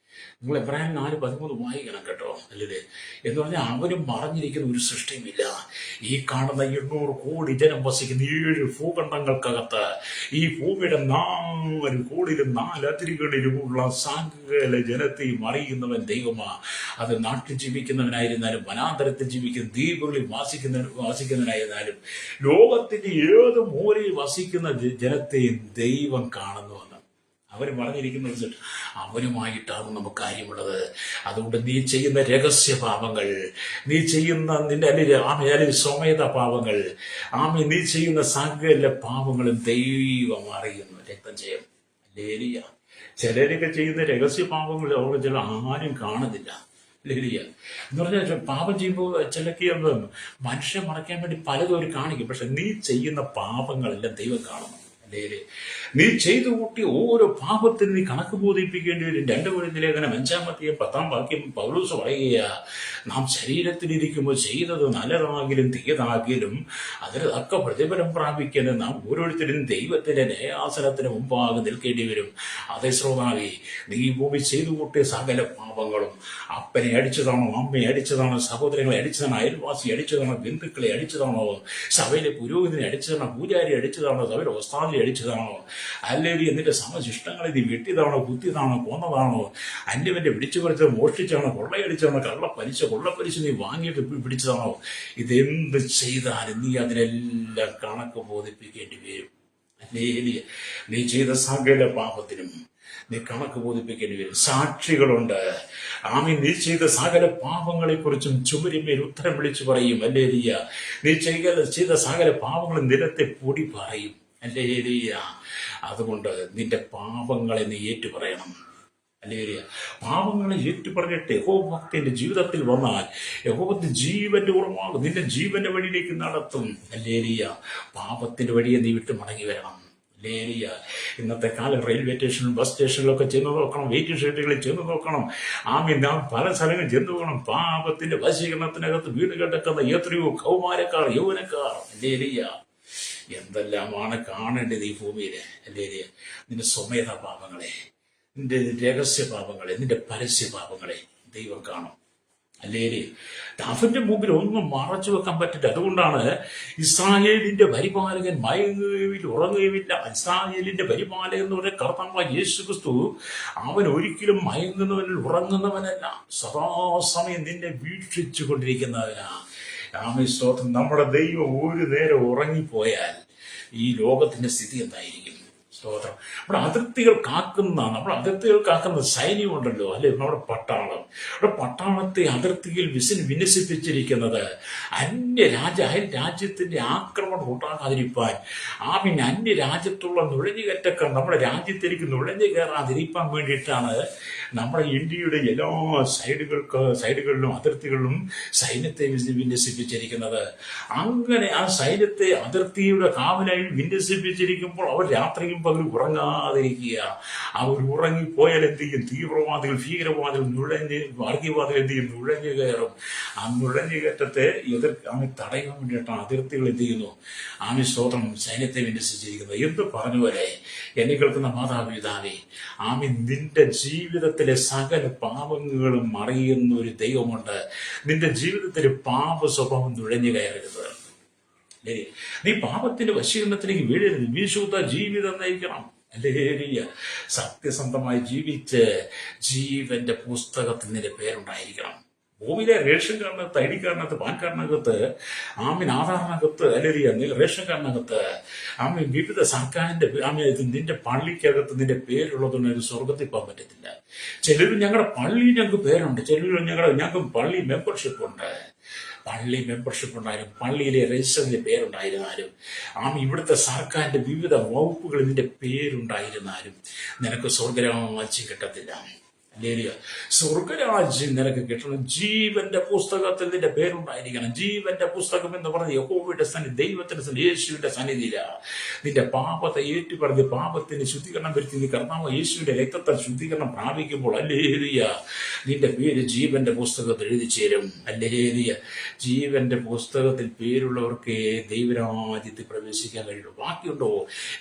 നിങ്ങൾ എബ്രാഹിം 4:13 വായിക്കണം കേട്ടോ. അല്ലേ? എന്ന് പറഞ്ഞാൽ അവനും മറഞ്ഞിരിക്കുന്ന ഒരു സൃഷ്ടിയുമില്ല. ഈ കാണുന്ന 800 കോടി ജനം വസിക്കുന്ന 7 ഭൂഖണ്ഡങ്ങൾക്കകത്ത് ഈ ഭൂമിയുടെ 4 കോടിയിലും 4 അതിരുകളിലുമുള്ള സകല ജനത്തെയും അറിയുന്നവൻ ദൈവമാ. അത് നാട്ടിൽ ജീവിക്കുന്നവനായിരുന്നാലും വനാന്തരത്തിൽ ജീവിക്കുന്ന ദ്വീപുകളിൽ വാസിക്കുന്നവനായിരുന്നാലും ലോകത്തിന്റെ ഏത് മൂലയിൽ വസിക്കുന്ന ജനത്തെയും ദൈവം കാണുന്നുവെന്ന് അവന് പറഞ്ഞിരിക്കുന്നത്. അവനുമായിട്ടാണ് നമുക്ക് കാര്യമുള്ളത്. അതുകൊണ്ട് നീ ചെയ്യുന്ന രഹസ്യ പാപങ്ങൾ, നീ ചെയ്യുന്ന നിന്റെ അല്ലെങ്കിൽ സ്വമേധ പാപങ്ങൾ, നീ ചെയ്യുന്ന സകല പാപങ്ങളും ദൈവം അറിയുന്നു. രക്തം ചെയ്യും. ലേലിയ ചിലരൊക്കെ ചെയ്യുന്ന രഹസ്യ പാപങ്ങൾ അവർ ചില ആരും കാണുന്നില്ല. ലേലിയ എന്ന് പറഞ്ഞാൽ പാപം ചെയ്യുമ്പോൾ ചിലക്ക് മനുഷ്യൻ മറയ്ക്കാൻ വേണ്ടി പലതും അവർ കാണിക്കും. പക്ഷെ നീ ചെയ്യുന്ന പാപങ്ങളെല്ലാം ദൈവം കാണുന്നു. നീ ചെയ്തു കൂട്ടി ഓരോ പാപത്തിന് നീ കണക്ക് ബോധിപ്പിക്കേണ്ടി വരും. 2 കൊരിന്ത്യർ ലേഖനം 5-10 പൗലോസ് പറയുക, നാം ശരീരത്തിലിരിക്കുമ്പോൾ ചെയ്തത് നല്ലതാകിലും തീയതാകിലും അതിന് തക്ക പ്രതിഫലം പ്രാപിക്കാൻ നാം ഓരോരുത്തരും ദൈവത്തിന്റെ ന്യായാസനത്തിന് മുമ്പാകെ നിൽക്കേണ്ടി വരും. അതേ ശ്രോതാവേ, നീ ഭൂമി ചെയ്തു കൂട്ടിയ സകല പാപങ്ങളും അപ്പനെ അടിച്ചതാണോ, അമ്മയെ അടിച്ചതാണോ, സഹോദരങ്ങളെ അടിച്ചതാണോ, അയൽവാസി അടിച്ചതാണോ, ബന്ധുക്കളെ അടിച്ചതാണോ, സഭയിലെ പുരോഹിതനെ അടിച്ചതാണോ, പൂജാരി അടിച്ചതാണോ, സഭയിലെ ഒസ്താദിനെ അടിച്ചതാണോ, അല്ലെങ്കിൽ എന്നിട്ട് സമശിഷ്ടങ്ങളെ നീ വെട്ടിയതാണോ, കുത്തിയതാണോ, കൊന്നതാണോ, അന്യവന്റെ പിടിച്ചു പറിച്ചത് മോഷ്ടിച്ചാണോ, കൊള്ളയടിച്ചാണോ, കൊള്ളപ്പലിശ നീ വാങ്ങിയിട്ട് പിടിച്ചതാണോ, ഇതെന്ത് ചെയ്താലും നീ അതിനെല്ലാം കണക്ക് ബോധിപ്പിക്കേണ്ടി വരും. അല്ലെങ്കിൽ നീ ചെയ്ത സകല പാപത്തിനും നീ കണക്ക് ബോധിപ്പിക്കേണ്ടി വരും. സാക്ഷികളുണ്ട്. നീ ചെയ്ത സകല പാപങ്ങളെ കുറിച്ചും ചുമരിമേൽ ഉത്തരം വിളിച്ചു പറയും. അല്ലേലിയ നീ ചെയ്ത സകല പാപങ്ങളും നിലത്തെ പൊടി പറയും. അല്ലേലിയ അതുകൊണ്ട് നിന്റെ പാപങ്ങളെ നീ ഏറ്റുപറയണം. അല്ലേലിയ പാപങ്ങളെ ഏറ്റുപറഞ്ഞിട്ട് യഹോവഭക്തിന്റെ ജീവിതത്തിൽ വന്നാൽ യഹോവത്തിന്റെ ജീവന്റെ ഉറവാകും, നിന്റെ ജീവന്റെ വഴിയിലേക്ക് നടത്തും. അല്ലേലിയ പാപത്തിന്റെ വഴിയെ നീ വിട്ട് മടങ്ങി വരണം. ലേലിയ ഇന്നത്തെ കാലം റെയിൽവേ സ്റ്റേഷനിലും ബസ് സ്റ്റേഷനിലൊക്കെ ചെന്ന് നോക്കണം, വെയിറ്റിംഗ് ഷെഡുകളിൽ ചെന്ന് നോക്കണം. നാം പല സ്ഥലങ്ങളിൽ ചെന്ന് നോക്കണം. പാപത്തിന്റെ വശീകരണത്തിനകത്ത് വീട് കിടക്കുന്ന എത്രയോ കൗമാരക്കാർ, യൗവനക്കാർ. ലേലിയ എന്തെല്ലാമാണ് കാണേണ്ടത് ഈ ഭൂമിയില്. ലേലിയ നിന്റെ സ്വമേധ പാപങ്ങളെ, നിന്റെ രഹസ്യ പാപങ്ങളെ, നിന്റെ പരസ്യ പാപങ്ങളെ ദൈവം കാണും. അല്ലേലേ അവന്റെ മുമ്പിൽ ഒന്നും മറച്ചു വെക്കാൻ പറ്റില്ല. അതുകൊണ്ടാണ് ഇസ്രായേലിന്റെ പരിപാലകൻ മയങ്ങുകയും ഉറങ്ങുകയുമില്ല. ഇസ്രായേലിന്റെ പരിപാലകൻ എന്ന് പറഞ്ഞ കർത്താവായ യേശു ക്രിസ്തു അവൻ ഒരിക്കലും മയങ്ങുന്നവനിൽ ഉറങ്ങുന്നവനല്ല, സദാസമയം നിന്നെ വീക്ഷിച്ചു കൊണ്ടിരിക്കുന്നവനാ. സ്തോത്രം. നമ്മുടെ ദൈവം ഒരു നേരം ഉറങ്ങിപ്പോയാൽ ഈ ലോകത്തിന്റെ സ്ഥിതി എന്തായിരിക്കും? സ്തോത്രം. നമ്മുടെ അതിർത്തികൾ കാക്കുന്ന സൈന്യമുണ്ടല്ലോ, അല്ലെ, നമ്മുടെ പട്ടാളം. നമ്മുടെ പട്ടാളത്തെ അതിർത്തിയിൽ വിന്യസിപ്പിച്ചിരിക്കുന്നത് അയൽ രാജ്യത്തിന്റെ ആക്രമണം ഉണ്ടാകാതിരിപ്പാൻ, അന്യ രാജ്യത്തുള്ള നുഴഞ്ഞുകയറ്റക്കാർ നമ്മുടെ രാജ്യത്തിലേക്ക് നുഴഞ്ഞു കയറാതിരിക്കാൻ വേണ്ടിയിട്ടാണ് നമ്മുടെ ഇന്ത്യയുടെ എല്ലാ സൈഡുകളിലും അതിർത്തികളിലും സൈന്യത്തെ വിന്യസിപ്പിച്ചിരിക്കുന്നത്. അങ്ങനെ ആ സൈന്യത്തെ അതിർത്തിയുടെ കാവലായി വിന്യസിപ്പിച്ചിരിക്കുമ്പോൾ അവർ രാത്രിയും പകലും ഉറങ്ങാതിരിക്കുക. അവർ ഉറങ്ങിപ്പോയാൽ എന്ത് ചെയ്യും? തീവ്രവാദികൾ, ഭീകരവാദികൾ, വർഗീയവാദികൾ എന്ത് ചെയ്യും? നുഴഞ്ഞു കയറും. ആ നുഴഞ്ഞുകയറ്റത്തെ തടയാൻ വേണ്ടിയിട്ടാണ് അതിർത്തികൾ എന്ത് ചെയ്യുന്നു? സ്തോത്രം, സൈന്യത്തെ വിന്യസിച്ചിരിക്കുന്നത്. എന്ത് പറഞ്ഞു പോലെ എന്നെ കേൾക്കുന്ന മാതാപിതാവേ, നിന്റെ ജീവിതത്തിലെ സകല പാപങ്ങളും അറിയുന്ന ഒരു ദൈവമുണ്ട്. നിന്റെ ജീവിതത്തിലെ പാപ സ്വഭാവം നുഴഞ്ഞു കയറരുത്. നീ പാപത്തിന്റെ വശീകരണത്തിലേക്ക് വീഴരുത്. വിശുദ്ധ ജീവിതം നയിക്കണം. അല്ലേലൂയ. സത്യസന്ധമായി ജീവിച്ച് ജീവന്റെ പുസ്തകത്തിൽ നിന്റെ പേരുണ്ടായിരിക്കണം. ഭൂമിയിലെ റേഷൻ കാർഡിനകത്ത്, ID കാർഡിനകത്ത്, പാൻ കാർഡിനകത്ത്, ആധാറിനകത്ത്, അല്ലെങ്കിൽ റേഷൻ കാർഡിനകത്ത്, വിവിധ സർക്കാരിന്റെ നിന്റെ പള്ളിക്കകത്ത് നിന്റെ പേരുള്ളതുകൊണ്ട് ഒരു സ്വർഗത്തിൽ പോകാൻ പറ്റത്തില്ല. ചിലർ ഞങ്ങളുടെ പള്ളിയിൽ ഞങ്ങൾക്ക് പേരുണ്ട്, ചിലർ ഞങ്ങൾക്ക് പള്ളി മെമ്പർഷിപ്പ് ഉണ്ട്. പള്ളി മെമ്പർഷിപ്പ് ഉണ്ടായാലും പള്ളിയിലെ രജിസ്റ്ററിന്റെ പേരുണ്ടായിരുന്നാലും ഇവിടുത്തെ സർക്കാരിന്റെ വിവിധ വകുപ്പുകളിൽ നിന്റെ പേരുണ്ടായിരുന്നാലും നിനക്ക് സ്വർഗരാജ്യം കിട്ടത്തില്ല. ലേലിയ സ്വർഗരാജ്യം നിനക്ക് കിട്ടണം. ജീവന്റെ പുസ്തകത്തിൽ നിന്റെ പേരുണ്ടായിരിക്കണം. ജീവന്റെ പുസ്തകം എന്ന് പറഞ്ഞ യഹോവയുടെ സന്നിധി, ദൈവത്തിന്റെ സന്നിധി, യേശുവിന്റെ സന്നിധിയില നിന്റെ പാപത്തെ ഏറ്റുപറഞ്ഞ് പാപത്തിന് ശുദ്ധീകരണം വരുത്തി നീ കർത്താവ് യേശുവിന്റെ രക്തത്താൽ ശുദ്ധീകരണം പ്രാപിക്കുമ്പോൾ അല്ലേലിയ നിന്റെ പേര് ജീവന്റെ പുസ്തകത്തിൽ എഴുതി ചേരും. അല്ലേലിയ ജീവന്റെ പുസ്തകത്തിൽ പേരുള്ളവർക്ക് ദൈവരാജ്യത്തിൽ പ്രവേശിക്കാൻ കഴിയുള്ളൂ. ബാക്കിയുണ്ടോ?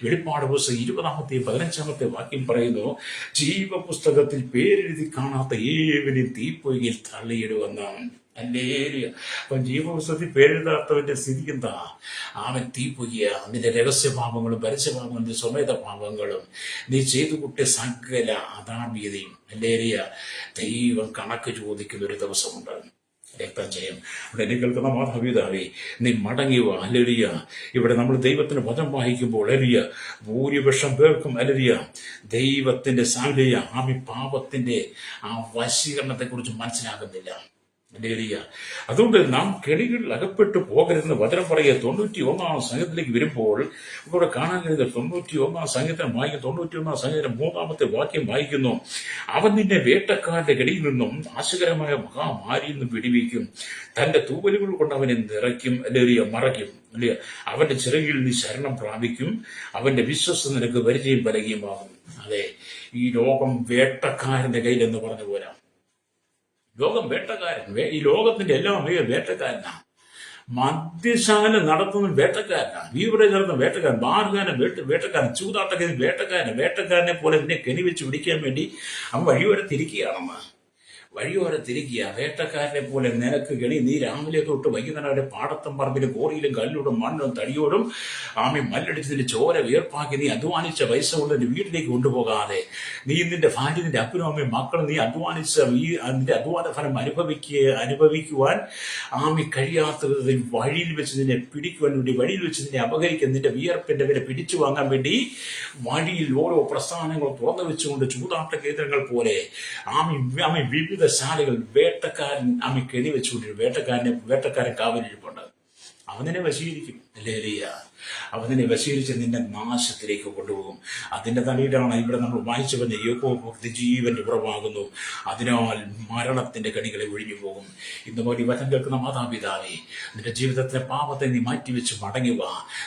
വെളിപ്പാട് പുസ്തകം 20-ാമത്തെയും 15-ാമത്തെ വാക്യം പറയുന്നു, ജീവപുസ്തകത്തിൽ പേരെഴുതി കാണാത്ത ഏവനെയും തീപ്പൊയ്കയിൽ തള്ളിയിടുവെന്നാണ്. അല്ലേലിയ. അപ്പം ജീവപുസ്തകത്തിൽ പേരെഴുതാത്തവന്റെ സ്ഥിതി എന്താ? അവൻ തീപ്പൊയ്യ. നിന്റെ രഹസ്യഭാവങ്ങളും പരസ്യഭാവങ്ങളും നിന്റെ സ്വമേധ ഭാവങ്ങളും നീ ചെയ്തു കൂട്ടിയ സകല അധാർമ്മികതയും അല്ലേലിയ ദൈവം കണക്ക് ചോദിക്കുന്ന ഒരു ദിവസമുണ്ട്. രക്തം ചെയ്യും. ഇവിടെ എന്നെ കേൾക്കുന്ന മാതാപിതാവേ, നീ മടങ്ങിവ. അലരിയ. ഇവിടെ നമ്മൾ ദൈവത്തിന് വചനം വായിക്കുമ്പോൾ അലരിയ ഭൂരിപക്ഷം പേർക്കും അലരിയ ദൈവത്തിന്റെ സാല്യ പാപത്തിന്റെ ആ വശീകരണത്തെ കുറിച്ച് മനസ്സിലാകുന്നില്ല. അതുകൊണ്ട് നാം കെണികളിൽ അകപ്പെട്ടു പോകരുതെന്ന് വചനം പറയുക. 91-ാം സംഘത്തിലേക്ക് വരുമ്പോൾ ഇവിടെ കാണാൻ കഴിയുന്നത് 91-ാം സംഘത്തിനെ വായിക്കും. 91-ാം സംഘത്തിന് 3-ാമത്തെ വാക്യം വായിക്കുന്നു, അവൻ നിന്നെ വേട്ടക്കാരുടെ കെണിയിൽ നിന്നും നാശകരമായ മഹാമാരിയിൽ നിന്നും വിടിവിക്കും, തന്റെ തൂവലുകൾ കൊണ്ട് അവനെ നിറയ്ക്കും അല്ലെ മറയ്ക്കും അല്ലെ അവന്റെ ചിറകിൽ നീ ശരണം പ്രാപിക്കും, അവന്റെ വിശ്വസ്ത നിനക്ക് പരിചയം പലകയുമാകും. അതെ, ഈ ലോകം വേട്ടക്കാരന്റെ കയ്യിൽ എന്ന് പറഞ്ഞു പോരാ. ലോകം വേട്ടക്കാരൻ. ഈ ലോകത്തിന്റെ എല്ലാം വേട്ടക്കാരനാണ്. മദ്യശാല നടത്തുന്ന വേട്ടക്കാരനാണ്, ബീവറേജ് നടത്തുന്ന വേട്ടക്കാരൻ, ബാറുകാരൻ വേട്ടക്കാരൻ, ചൂതാട്ടക്കാരൻ വേട്ടക്കാരനെ പോലെ നിന്നെ കെണിവെച്ച് പിടിക്കാൻ വേണ്ടി അവൻ വഴിയോരെ തിരിക്കുകയാണെന്ന്. വഴിയോരെ തിരിക്കുക. വേട്ടക്കാരനെ പോലെ നിനക്ക് കെണി. നീ രാവിലെ തൊട്ട് വൈകുന്നേരം വരെ പാടത്തും പറമ്പിലും കോറിയിലും കല്ലോടും മണ്ണും തടിയോടും മല്ലടിച്ച് നിന്റെ ചോര വിയർപ്പാക്കി നീ അധ്വാനിച്ച പൈസ കൊണ്ട് നിന്റെ വീട്ടിലേക്ക് കൊണ്ടുപോകാതെ നീ നിന്റെ ഭാര്യ, നിന്റെ അപ്പനും അമ്മയും മക്കളും നീ അധ്വാനിച്ച നിന്റെ അധ്വാന ഫലം അനുഭവിക്കുവാൻ കഴിയാത്തത് വഴിയിൽ വെച്ച് നിന്നെ പിടിക്കുവാൻ വേണ്ടി, വഴിയിൽ വെച്ച് നിന്നെ അപഹരിക്കാൻ, നിന്റെ വിയർപ്പിന്റെ വില പിടിച്ചു വാങ്ങാൻ വേണ്ടി വഴിയിൽ ഓരോ പ്രസ്ഥാനങ്ങൾ തുറന്നു വെച്ചുകൊണ്ട് ചൂതാട്ട കേന്ദ്രങ്ങൾ പോലെ വിവിധ ശാലകൾ വേട്ടക്കാരൻ കെണി വെച്ചുകൊണ്ടിരിക്കും. വേട്ടക്കാരൻ കാവലിരിപ്പുണ്ട്. അവനെ വശീകരിക്കും. ലേലിയ. അവനെ വശീകരിച്ച് നിന്നെ നാശത്തിലേക്ക് കൊണ്ടുപോകും. അതിന്റെ തലയിലാണ് ഇവിടെ നമ്മൾ വായിച്ചു വന്ന യഹോവ ജീവന്റെ ഉറവാകുന്നു, അതിനാൽ മരണത്തിന്റെ കണികളെ ഒഴിഞ്ഞു പോകും. ഇന്ന് പോലെ വചനം കേൾക്കുന്ന മാതാപിതാവേ, നിന്റെ ജീവിതത്തിലെ പാപത്തെ നീ മാറ്റിവെച്ച് മടങ്ങുക.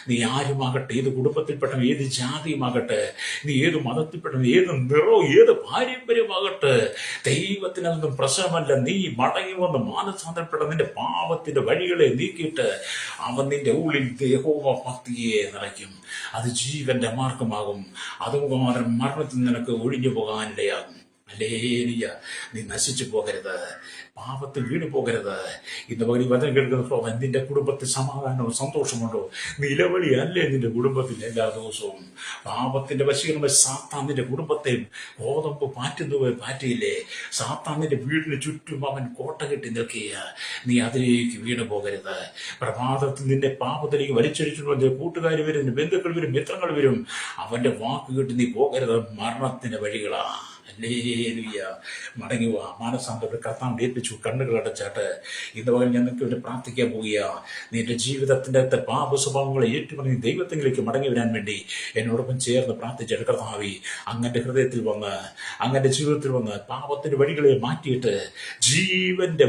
നീ ആരുമാകട്ടെ, ഏത് കുടുംബത്തിൽപ്പെട്ട, ഏത് ജാതിയുമാകട്ടെ, നീ ഏത് മതത്തിൽപ്പെട്ട, ഏത് നിറവും ഏത് പാരമ്പര്യമാകട്ടെ, ദൈവത്തിനൊന്നും പ്രശ്നമല്ല. നീ മടങ്ങി വന്ന് മാനസാന്തരപ്പെട്ട നിന്റെ പാപത്തിന്റെ വഴികളെ നീക്കിയിട്ട് അവൻ നിന്റെ ഉള്ളിൽ യഹോവ ഭക്തിയെ നിറയ്ക്കും. അത് ജീവന്റെ മാർഗമാകും. അതുമുഖാന്തരം മരണത്തിൽ നിനക്ക് ഒഴിഞ്ഞു പോകാനിടയാകും. അല്ലേലിയ. നീ നശിച്ചു പോകരുത്, പാപത്തിൽ വീണു പോകരുത്. ഇന്ന് പകൽ വചനം കേൾക്കുന്ന നിന്റെ കുടുംബത്തിൽ സമാധാനവും സന്തോഷമുണ്ടോ? നിലവിളി അല്ലേ നിന്റെ കുടുംബത്തിൽ എല്ലാ ദിവസവും? പാപത്തിന്റെ വശീകരണം സാത്താൻ നിന്റെ കുടുംബത്തെ ഗോതമ്പ് പാറ്റിയില്ലേ? സാത്താൻ നിന്റെ വീടിന് ചുറ്റും അവൻ കോട്ട കെട്ടി നിൽക്കുക. നീ അതിലേക്ക് വീണു പോകരുത്. പ്രഭാതത്തിൽ നിന്റെ പാപത്തിലേക്ക് വലിച്ചടിച്ചിട്ട് നിന്റെ കൂട്ടുകാർ വരും, നിന്റെ ബന്ധുക്കൾ വരും, മിത്രങ്ങൾ വരും. അവന്റെ വാക്ക് കേട്ട് നീ പോകരുത്. മരണത്തിന്റെ വഴികളാ. ഹല്ലേലൂയ. മടങ്ങുക. മാനസാന്തരത്തെ കർത്താവ് ഏൽപ്പിച്ചു. കണ്ണുകൾ അടച്ചാട്ട് ഇന്ന് പകൽ ഞാൻ നിങ്ങൾക്ക് വേണ്ടി പ്രാർത്ഥിക്കാൻ പോവുക. നിന്റെ ജീവിതത്തിന്റെ പാപ സ്വഭാവങ്ങളെ ഏറ്റുപറഞ്ഞ് ദൈവത്തിലേക്ക് മടങ്ങി വരാൻ വേണ്ടി എന്നോടൊപ്പം ചേർന്ന് പ്രാർത്ഥിച്ചിട്ട് കർത്താവേ, അങ്ങന്റെ ഹൃദയത്തിൽ വന്ന്, അങ്ങന്റെ ജീവിതത്തിൽ വന്ന് പാപത്തിന്റെ വഴികളെ മാറ്റിയിട്ട് ജീവന്റെ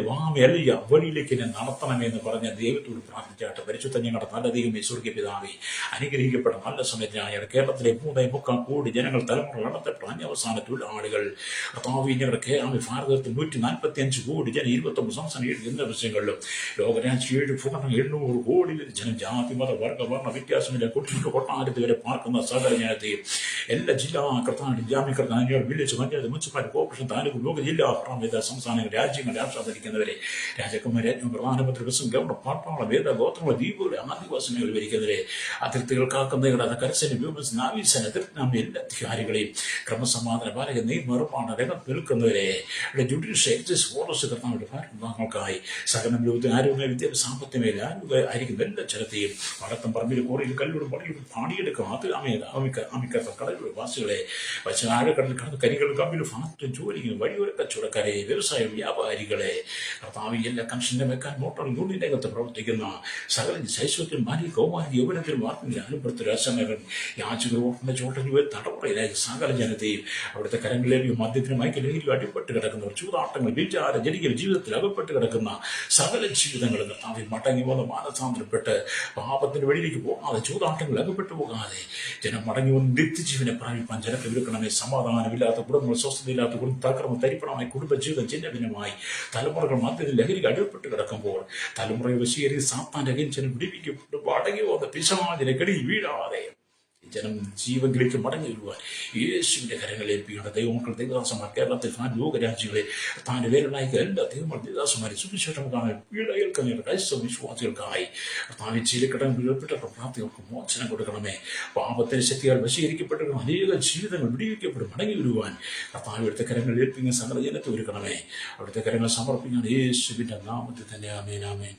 വഴിയിലേക്ക് എന്നെ നടത്തണമെന്ന് പറഞ്ഞ ദൈവത്തോട് പ്രാർത്ഥിച്ചാട്ട് പരിശുദ്ധ ഞങ്ങളുടെ നല്ല ദൈവമേ, സ്വർഗ്ഗീയ പിതാവേ, അനുഗ്രഹിക്കപ്പെട്ട നല്ല സമയത്തിനായ കേരളത്തിലെ 3.25 കോടി ജനങ്ങൾ തലമുറ നടത്തപ്പെട്ട അന്യവസാന തൊഴിലാളികൾ കർത്താവേ, ഞങ്ങളുടെ ഭാരതത്തിൽ 145 കോടി ജനം, 29 സംസ്ഥാന 7 കേന്ദ്രങ്ങളിലും ലോകരാജ്യം 7 ഭൂഖണ്ഡം 700 കോടി ജനം, ജാതി മത വർണ്ണ വ്യത്യാസമില്ല, കൊട്ടാരത്തിൽ വരെ പാർക്കുന്ന സകല ജനത്തെയും എല്ലാ ജില്ലാ കർത്താവിന്റെ ജാമ്യ കർത്താവ് village panchayat municipality corporation taluk ലോക ജില്ലാ സംസ്ഥാനങ്ങൾ രാജ്യങ്ങൾ രാഷ്ട്രീകരിക്കുന്നവരെ രാജകുമാർ പ്രധാനമന്ത്രി പ്രസിഡന്റ് ഗവർണർ പാട്ടാള വേദ ഗോത്രങ്ങൾ ദ്വീപുകളെ ആദിവാസി മേഖല ഭരിക്കുന്നവരെ അതിർത്തികൾ കാക്കുന്നവരുടെ കരസേന വ്യോമസ് നാവികസേന അതിർത്തി എല്ലാ അധികാരികളെയും ക്രമസമാധാന പാലക നിയമർപ്പാണ് രംഗത്ത് നിൽക്കുന്നവരെ ജുഡീഷ്യൽ എക്സൈസ് ഫോറസ്റ്റ് കർത്താവിന്റെ ഭാഗങ്ങൾക്കായി സകലം ലോകത്തിന് ആരോഗ്യ വിദ്യാഭ്യാസ സാമ്പത്തിക മേഖല ആയിരിക്കുന്ന എല്ലാ ജനത്തെയും വളർത്തും പറമ്പിൽ കോറിയിൽ കല്ലോടും പണിയോടും പാണിയെടുക്കും. അത് അമിക്കാത്ത കടലുള്ള വാസികളെ പക്ഷേ ആഴക്കടലിൽ കടന്ന് കരികളും കമ്പിലും ഫാക്ടറിയും ജോലിക്കും വഴിയോര കച്ചവടക്കാരെ വ്യവസായ വ്യാപാരികളെ കർത്താവ് എല്ലാ കൺഷന്റെ വെക്കാൻ മോട്ടോർ യൂണിയൻ രംഗത്ത് പ്രവർത്തിക്കുന്ന സകല ശൈശവത്തിലും മാരി കൗമാരി യൗവനത്തിലും വാർത്തയിൽ അനുഭവത്തിൽ രാജനഗരൻ യാചകർ ഓട്ടന്റെ ചോട്ടഞ്ഞു തടമുറയിലായി സകല ജനത്തെയും അവിടുത്തെ കരങ്ങളിൽ കരങ്ങളിലേക്ക് മദ്യത്തിന് മയക്കിലും അടിപ്പെട്ട് കിടക്കുന്നവർ, ചൂതാട്ടങ്ങൾ, വിചാര ജനിക്കൽ ജീവിതത്തിൽ അകപ്പെട്ട് കിടക്കുന്ന സകല ജീവിതങ്ങളും കർത്താവിൽ മടങ്ങി വന്ന് മാനസാന്തരപ്പെട്ട് പാപത്തിന്റെ വഴിയിലേക്ക് പോകാതെ, ചൂതാട്ടങ്ങൾ അകപ്പെട്ടു പോകാതെ ജനം മടങ്ങി വന്ന് നിത്യജീവനെ പ്രാപിപ്പാൻ ജനത്തെ ഒരുക്കണമേ. സമാധാനമില്ലാത്ത കുടുംബങ്ങൾ, സ്വസ്ഥതയില്ലാത്ത കുടുംബം തകർന്ന് തരിപ്പണമായി കുടുംബജീവിതം ചിഹ്നഭിന്നമായി തലമുറകൾ മദ്യത്തിൽ ലഹരിക്ക് അടിപ്പെട്ട് കിടക്കുമ്പോൾ തലമുറയെ വശീകരിച്ച് സാത്താന്റെ അകിഞ്ചനം വിടിവിക്കപ്പെട്ട് മടങ്ങി വന്ന പിശാചിനെ കടിയിൽ വീഴാതെ ജനം ജീവങ്കിലേക്ക് മടങ്ങി വരുവാൻ യേശുവിന്റെ കരങ്ങളിൽ ഏൽപ്പിക്കേണ്ട ദൈവമക്കൾ, ദൈവദാസന്മാർ, കേരളത്തിൽ ലോകരാജ്യങ്ങളെ താൻ്റെ പേരുണ്ടായി എല്ലാ ദൈവങ്ങൾ ദൈവദാസന്മാരെ സുവിശേഷം കാണാൻ പീഡകേൽക്കുന്ന ക്രൈസ്തവ വിശ്വാസികൾക്കായി കർത്താവിൽ ചീലക്കടം വീഴപ്പെട്ട പ്രാർത്ഥികൾക്ക് മോചനം കൊടുക്കണമേ. പാപത്തിന്റെ ശക്തിയാൽ വശീകരിക്കപ്പെട്ട അനേക ജീവിതങ്ങൾ വിടിവിക്കപ്പെടും മടങ്ങി വരുവാൻ കർത്താവ് ഇവിടുത്തെ കരങ്ങളിൽ ഏൽപ്പിക്കുന്ന സകല ജനത്തെ ഒരുക്കണമേ. അവിടുത്തെ കരങ്ങൾ സമർപ്പിക്കാൻ യേശുവിന്റെ നാമത്തിൽ തന്നെ. ആമേൻ, ആമേൻ.